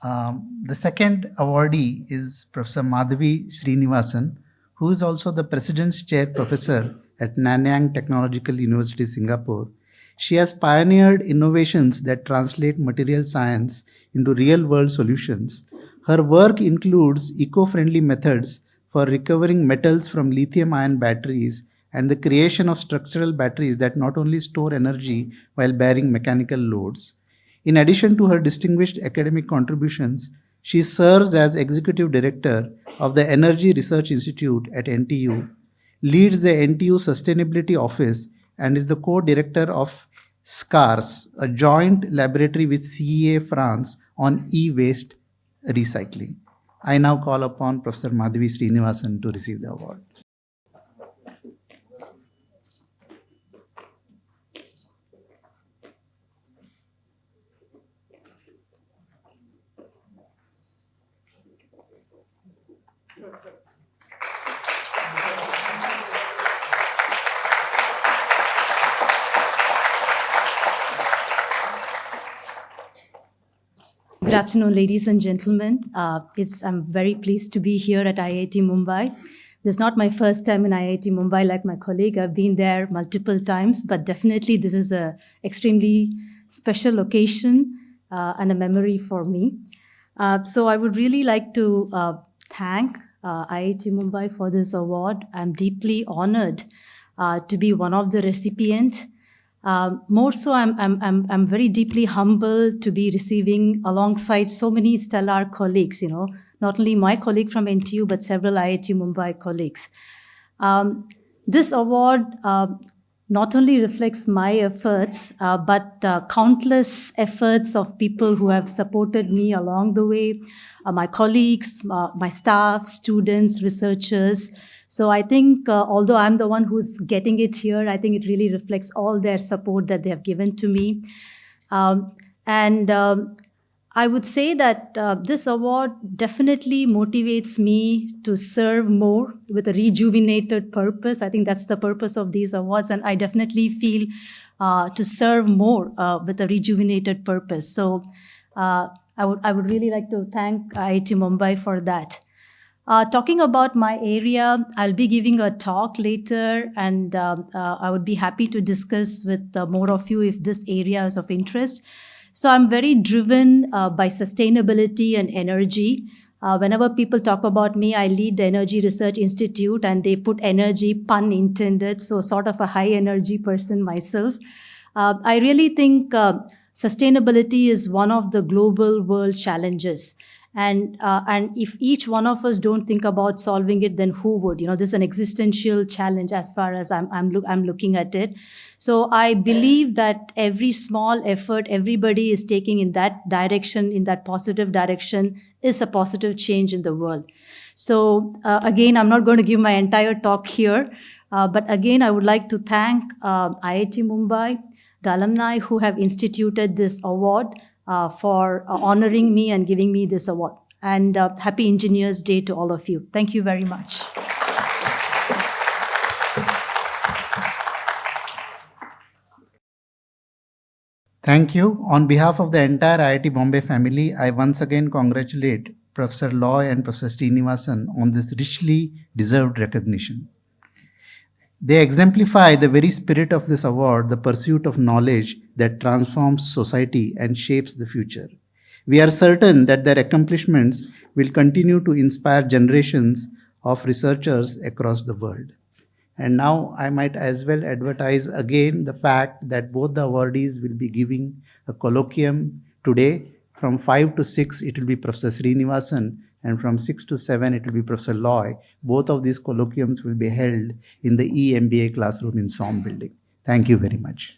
The second awardee is Professor Madhavi Srinivasan, who is also the President's Chair Professor at Nanyang Technological University, Singapore. She has pioneered innovations that translate material science into real-world solutions. Her work includes eco-friendly methods for recovering metals from lithium-ion batteries and the creation of structural batteries that not only store energy while bearing mechanical loads. In addition to her distinguished academic contributions, she serves as Executive Director of the Energy Research Institute at NTU, leads the NTU Sustainability Office, and is the co-director of SCARS, a joint laboratory with CEA France on e-waste recycling. I now call upon Professor Madhavi Srinivasan to receive the award. Good afternoon, ladies and gentlemen. I'm very pleased to be here at IIT Mumbai. This is not my first time in IIT Mumbai like my colleague. I've been there multiple times, but definitely this is an extremely special occasion and a memory for me. So I would really like to thank IIT Mumbai for this award. I'm deeply honored to be one of the recipients. More so, I'm very deeply humbled to be receiving alongside so many stellar colleagues, not only my colleague from NTU, but several IIT Mumbai colleagues. This award not only reflects my efforts, but countless efforts of people who have supported me along the way, my colleagues, my staff, students, researchers. So I think although I'm the one who's getting it here, I think it really reflects all their support that they have given to me. And I would say that this award definitely motivates me to serve more with a rejuvenated purpose. I think that's the purpose of these awards, and I definitely feel to serve more with a rejuvenated purpose. So I would really like to thank IIT Mumbai for that. Talking about my area, I'll be giving a talk later, and I would be happy to discuss with more of you if this area is of interest. So I'm very driven by sustainability and energy. Whenever people talk about me, I lead the Energy Research Institute, and they put energy, pun intended, so sort of a high energy person myself. I really think sustainability is one of the global world challenges. And if each one of us don't think about solving it, then who would? This is an existential challenge as far as I'm looking at it. So I believe that every small effort everybody is taking in that direction, in that positive direction, is a positive change in the world. So again, I'm not going to give my entire talk here, but again, I would like to thank IIT Mumbai, the alumni who have instituted this award, for honoring me and giving me this award. And happy Engineers Day to all of you. Thank you very much. Thank you. On behalf of the entire IIT Bombay family, I once again congratulate Professor Loy and Professor Srinivasan on this richly deserved recognition. They exemplify the very spirit of this award, the pursuit of knowledge that transforms society and shapes the future. We are certain that their accomplishments will continue to inspire generations of researchers across the world. And now I might as well advertise again the fact that both the awardees will be giving a colloquium today. From 5 to 6, it will be Professor Srinivasan, and from 6 to 7, it will be Professor Loy. Both of these colloquiums will be held in the EMBA classroom in SOM building. Thank you very much.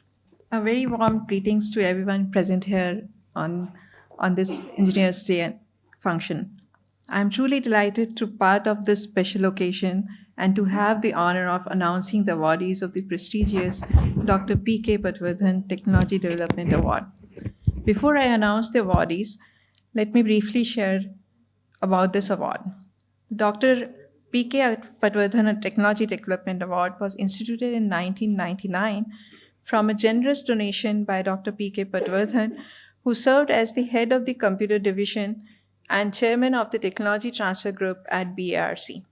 A very warm greetings to everyone present here on this Engineers Day function. I am truly delighted to be part of this special occasion and to have the honor of announcing the awardees of the prestigious Dr. P.K. Patwardhan Technology Development Award. Before I announce the awardees, let me briefly share about this award. The Dr. P.K. Patwardhan Technology Development Award was instituted in 1999 from a generous donation by Dr. P.K. Patwardhan, who served as the head of the computer division and chairman of the technology transfer group at BARC.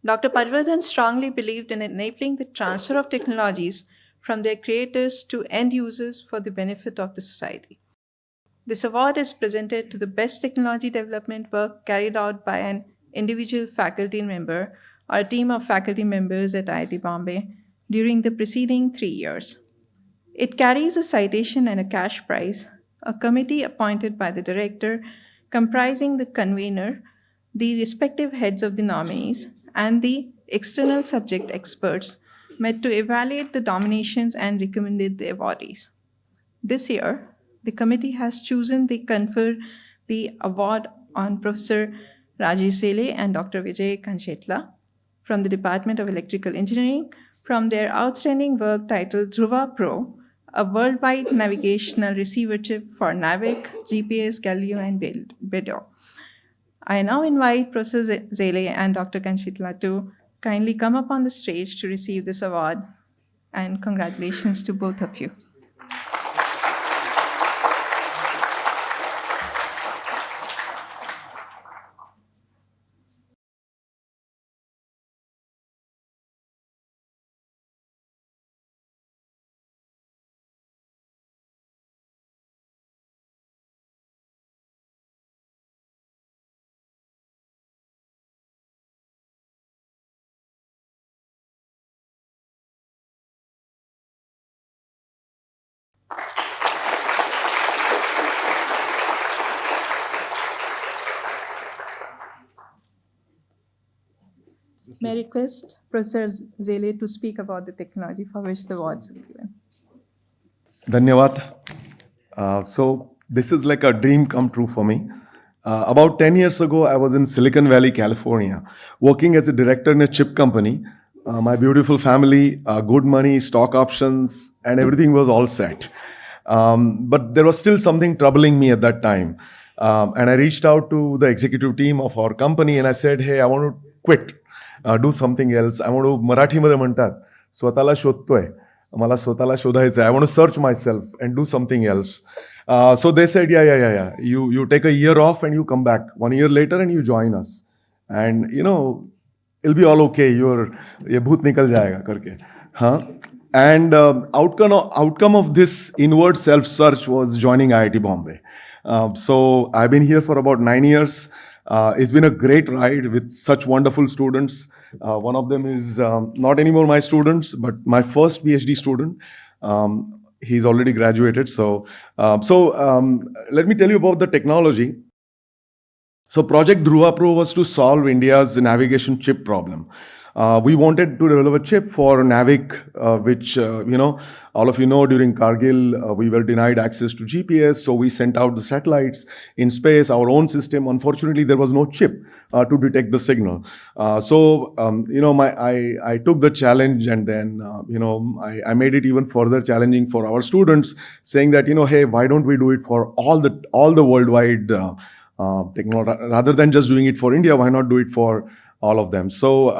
Dr. Patwardhan strongly believed in enabling the transfer of technologies from their creators to end users for the benefit of the society. This award is presented to the best technology development work carried out by an individual faculty member or a team of faculty members at IIT Bombay during the preceding 3 years. It carries a citation and a cash prize, a committee appointed by the director comprising the convener, the respective heads of the nominees, and the external subject experts met to evaluate the nominations and recommended the awardees. This year, the committee has chosen to confer the award on Professor Rajesh Zele and Dr. Vijay Kanchetla from the Department of Electrical Engineering from their outstanding work titled Dhruva Pro, a worldwide navigational receiver chip for NAVIC, GPS, Galileo, and BEDO. I now invite Professor Zele and Dr. Kanchetla to kindly come up on the stage to receive this award, and congratulations to both of you. May I request Professor Zele to speak about the technology for which the awards are given. Dhanyavad. So this is like a dream come true for me. About 10 years ago, I was in Silicon Valley, California, working as a director in a chip company. My beautiful family, good money, stock options, and everything was all set. But there was still something troubling me at that time. And I reached out to the executive team of our company and I said, hey, I want to quit, do something else. I want to, मराठीमध्ये म्हणतात, स्वतःला शोधतोय, मला स्वतःला शोधायचं आहे. I want to search myself and do something else. So they said, yeah. You take a year off and you come back 1 year later and you join us. And, it'll be all okay. ये भूत निकल जाएगा करके. Huh? And outcome of this inward self-search was joining IIT Bombay. So I've been here for about 9 years. It's been a great ride with such wonderful students. One of them is not anymore my students, but my first PhD student. He's already graduated. So let me tell you about the technology. So Project Dhruva Pro was to solve India's navigation chip problem. We wanted to develop a chip for NAVIC, which, all of you know, during Kargil, we were denied access to GPS. So we sent out the satellites in space, our own system. Unfortunately, there was no chip to detect the signal. I took the challenge and then, I made it even further challenging for our students, saying that, hey, why don't we do it for all the worldwide technology, rather than just doing it for India, why not do it for all of them? So,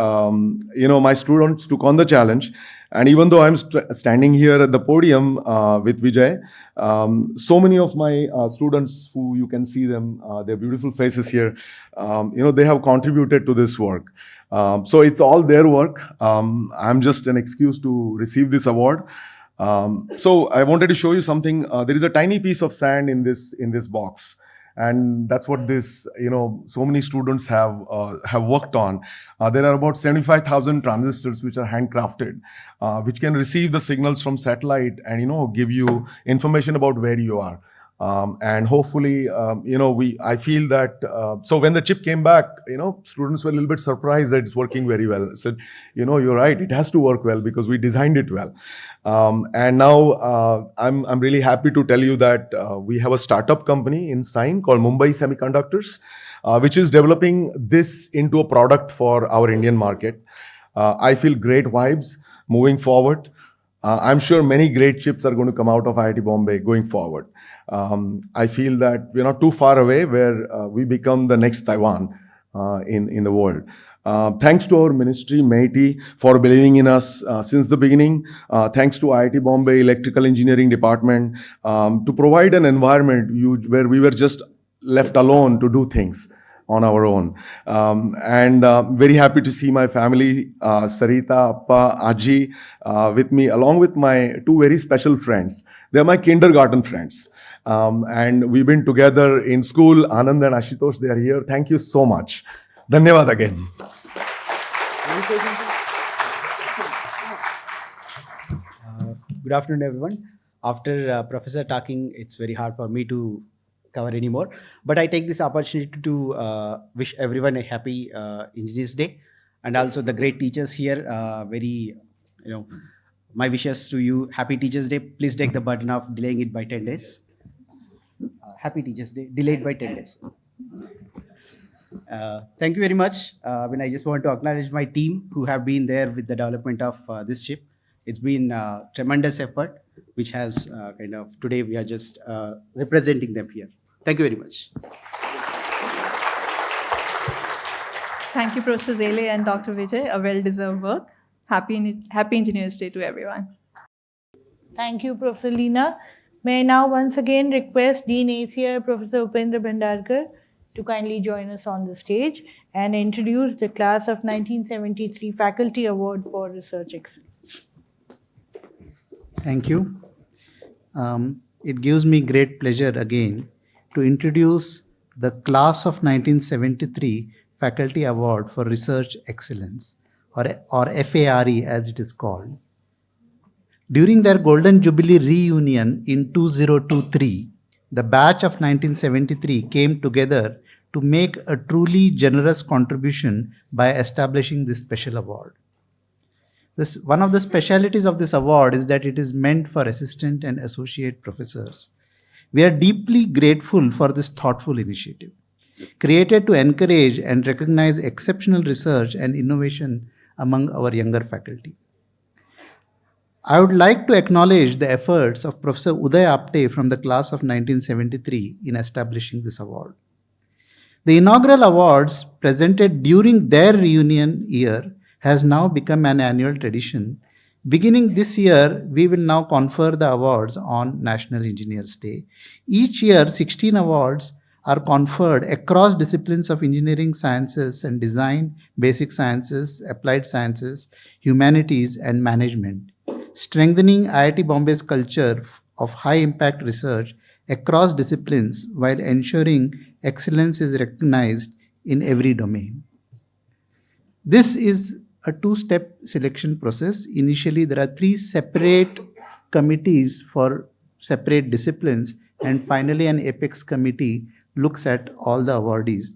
my students took on the challenge. And even though I'm standing here at the podium with Vijay, so many of my students who you can see them, their beautiful faces here, they have contributed to this work. So it's all their work. I'm just an excuse to receive this award. So I wanted to show you something. There is a tiny piece of sand in this box. And that's what this, so many students have worked on. There are about 75,000 transistors which are handcrafted, which can receive the signals from satellite and, give you information about where you are. And hopefully, I feel that, so when the chip came back, students were a little bit surprised that it's working very well. I said, you're right, it has to work well because we designed it well. And now I'm really happy to tell you that we have a startup company in Sine called Mumbai Semiconductors, which is developing this into a product for our Indian market. I feel great vibes moving forward. I'm sure many great chips are going to come out of IIT Bombay going forward. I feel that we're not too far away where we become the next Taiwan in the world. Thanks to our ministry, MeitY, for believing in us since the beginning. Thanks to IIT Bombay Electrical Engineering Department to provide an environment where we were just left alone to do things on our own. Very happy to see my family, Sarita, Appa, Aji, with me, along with my two very special friends. They're my kindergarten friends. And we've been together in school. Anand and Ashutosh, they are here. Thank you so much. Dhanyavad again. Good afternoon, everyone. After Professor talking, it's very hard for me to cover anymore. But I take this opportunity to wish everyone a happy Engineers Day, and also the great teachers here. My wishes to you. Happy Teachers Day. Please take the burden of delaying it by 10 days. Happy Teachers Day. Delayed by 10 days. Thank you very much. I just want to acknowledge my team who have been there with the development of this chip. It's been a tremendous effort, which has today we are just representing them here. Thank you very much. Thank you, Professor Zele and Dr. Vijay. A well-deserved work. Happy Engineers Day to everyone. Thank you, Professor Leena. May I now once again request Dean ACI, Professor Upendra Bhandarkar, to kindly join us on the stage and introduce the Class of 1973 Faculty Award for Research Excellence. Thank you. It gives me great pleasure again to introduce the Class of 1973 Faculty Award for Research Excellence, or FARE as it is called. During their Golden Jubilee reunion in 2023, the batch of 1973 came together to make a truly generous contribution by establishing this special award. One of the specialities of this award is that it is meant for assistant and associate professors. We are deeply grateful for this thoughtful initiative, created to encourage and recognize exceptional research and innovation among our younger faculty. I would like to acknowledge the efforts of Professor Uday Apte from the class of 1973 in establishing this award. The inaugural awards presented during their reunion year has now become an annual tradition. Beginning this year, we will now confer the awards on National Engineers Day. Each year, 16 awards are conferred across disciplines of engineering sciences and design, basic sciences, applied sciences, humanities, and management, strengthening IIT Bombay's culture of high impact research across disciplines while ensuring excellence is recognized in every domain. This is a two-step selection process. Initially, there are 3 separate committees for separate disciplines, and finally, an apex committee looks at all the awardees.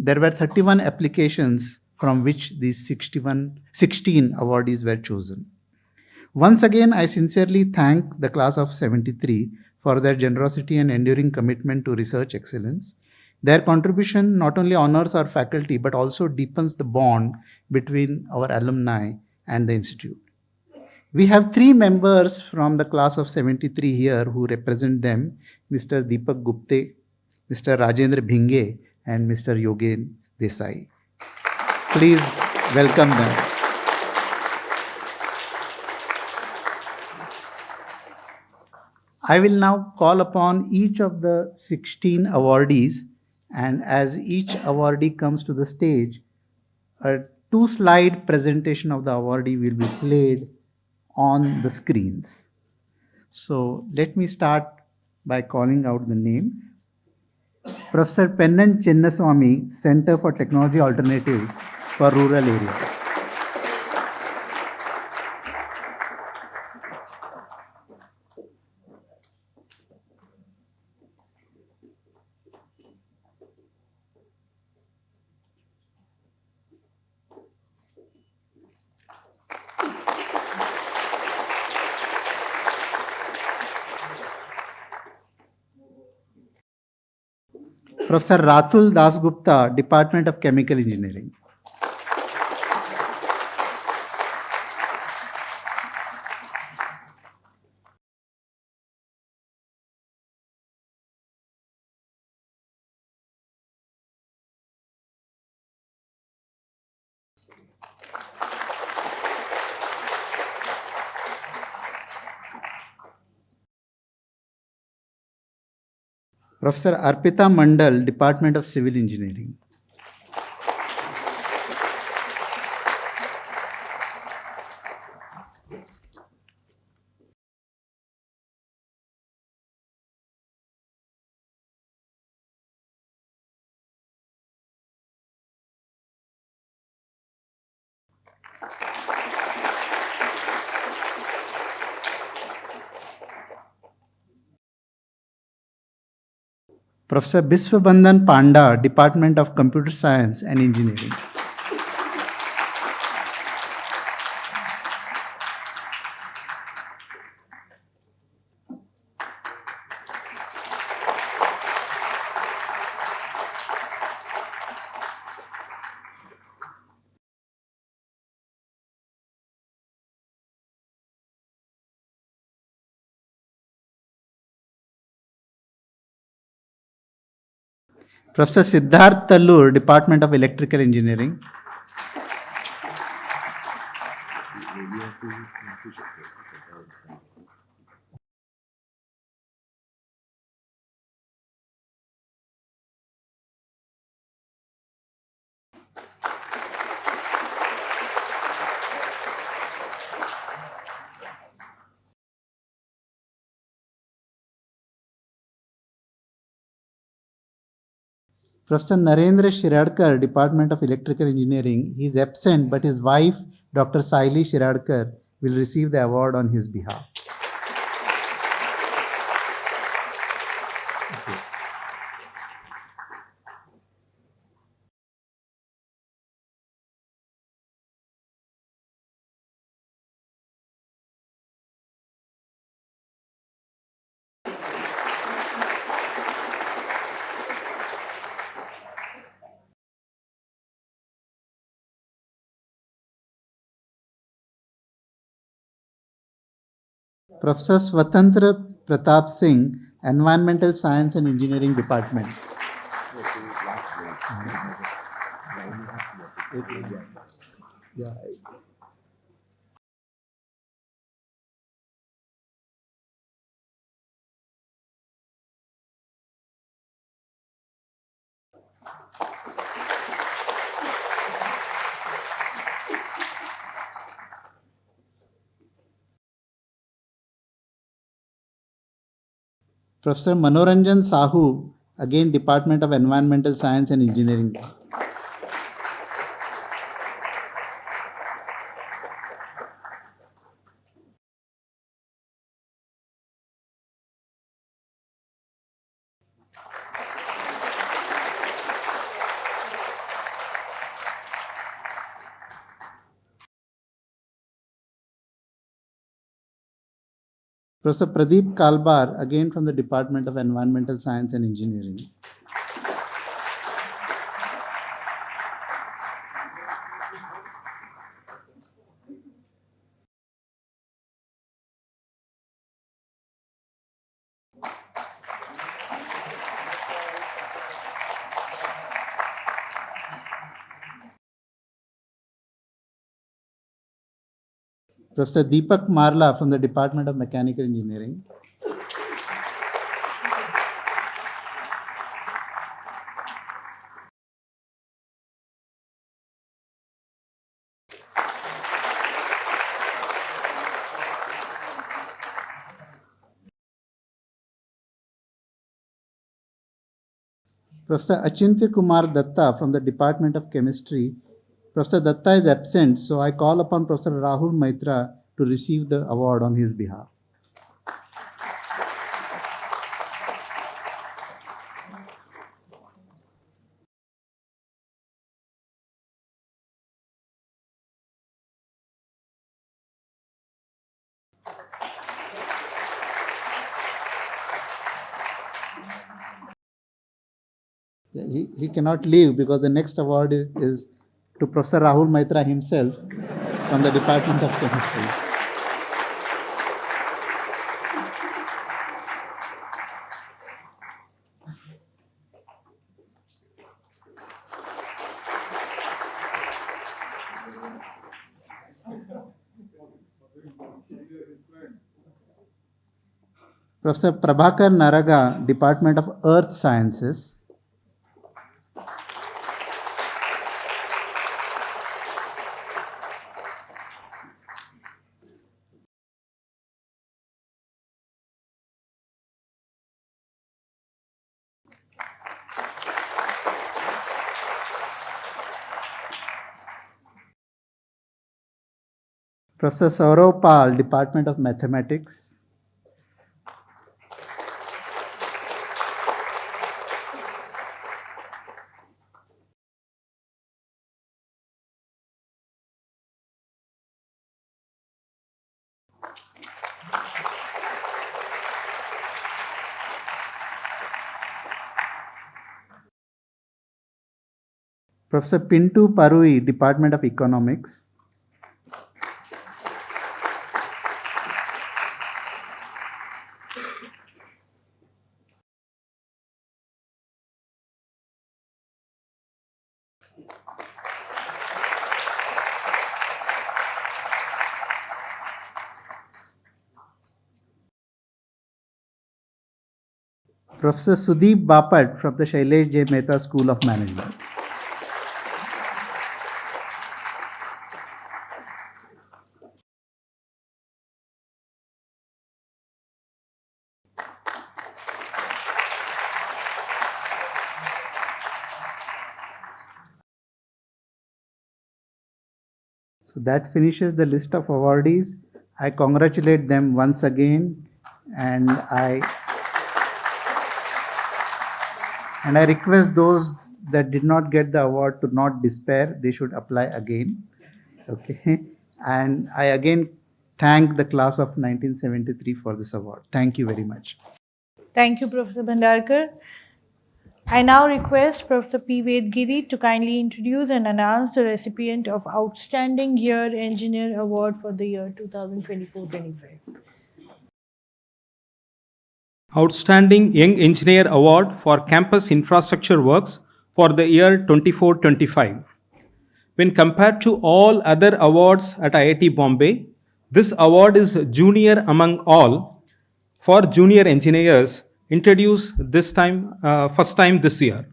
There were 31 applications from which these 16 awardees were chosen. Once again, I sincerely thank the class of 73 for their generosity and enduring commitment to research excellence. Their contribution not only honors our faculty, but also deepens the bond between our alumni and the institute. We have 3 members from the class of 73 here who represent them, Mr. Deepak Gupte, Mr. Rajendra Bhinge, and Mr. Yogen Desai. Please welcome them. I will now call upon each of the 16 awardees, and as each awardee comes to the stage, a 2-slide presentation of the awardee will be played on the screens. So let me start by calling out the names. Professor Pennan Chinnaswamy, Center for Technology Alternatives for Rural Areas. Professor Ratul Dasgupta, Department of Chemical Engineering. Professor Arpita Mandal, Department of Civil Engineering. Professor Biswabandhan Panda, Department of Computer Science and Engineering. Professor Siddharth Tallur, Department of Electrical Engineering. Professor Narendra Shiradkar, Department of Electrical Engineering. He is absent, but his wife, Dr. Saili Shiradkar, will receive the award on his behalf. Professor Swatantra Pratap Singh, Environmental Science and Engineering Department. Yeah. Professor Manoranjan Sahu, again Department of Environmental Science and Engineering. Professor Pradeep Kalbar, again from the Department of Environmental Science and Engineering. Professor Deepak Marla from the Department of Mechanical Engineering. Professor Achintya Kumar Datta from the Department of Chemistry. Professor Datta is absent, so I call upon Professor Rahul Maitra to receive the award on his behalf. He cannot leave because the next award is to Professor Rahul Maitra himself from the Department of Chemistry. Professor Prabhakar Naraga, Department of Earth Sciences. Professor Saurav Pal, Department of Mathematics. Professor Pintu Parui, Department of Economics. Professor Sudeep Bapat from the Shailesh J. Mehta School of Management. So that finishes the list of awardees. I congratulate them once again, and I request those that did not get the award to not despair. They should apply again. Okay. And I again thank the class of 1973 for this award. Thank you very much. Thank you, Professor Bhandarkar. I now request Professor P. Vedgiri to kindly introduce and announce the recipient of Outstanding Year Engineer Award for the year 2024-25. Outstanding Young Engineer Award for Campus Infrastructure Works for the year 24-25. When compared to all other awards at IIT Bombay, this award is junior among all for junior engineers introduced first time this year.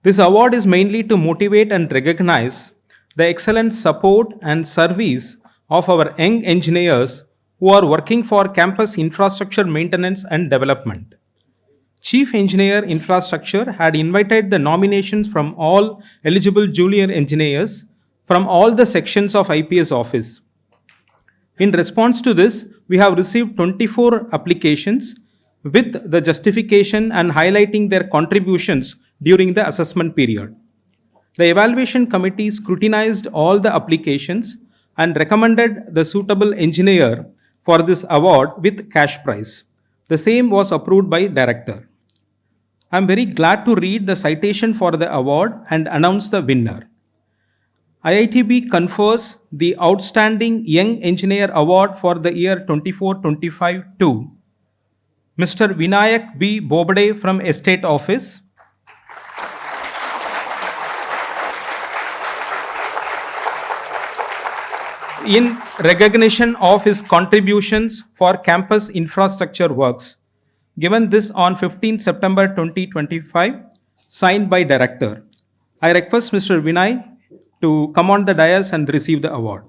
This award is mainly to motivate and recognize the excellent support and service of our young engineers who are working for campus infrastructure maintenance and development. Chief Engineer Infrastructure had invited the nominations from all eligible junior engineers from all the sections of IPS office. In response to this, we have received 24 applications with the justification and highlighting their contributions during the assessment period. The evaluation committee scrutinized all the applications and recommended the suitable engineer for this award with cash prize. The same was approved by director. I am very glad to read the citation for the award and announce the winner. IITB confers the Outstanding Young Engineer Award for the year 24-25 to Mr. Vinayak B. Bobade from Estate Office, in recognition of his contributions for campus infrastructure works. Given this on 15 September 2025, signed by Director. I request Mr. Vinay to come on the dais and receive the award.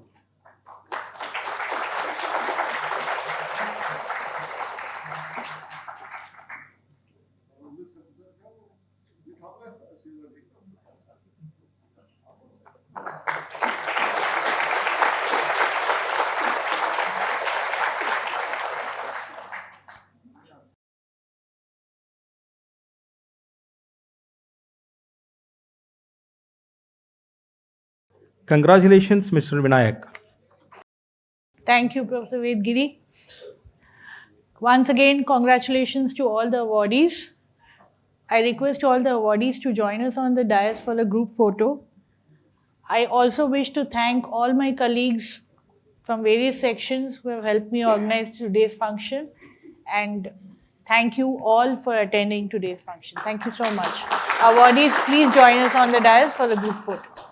Congratulations, Mr. Vinayak. Thank you, Professor Vedgiri. Once again, congratulations to all the awardees. I request all the awardees to join us on the dais for a group photo. I also wish to thank all my colleagues from various sections who have helped me organize today's function, and thank you all for attending today's function. Thank you so much. Awardees, please join us on the dais for the group photo.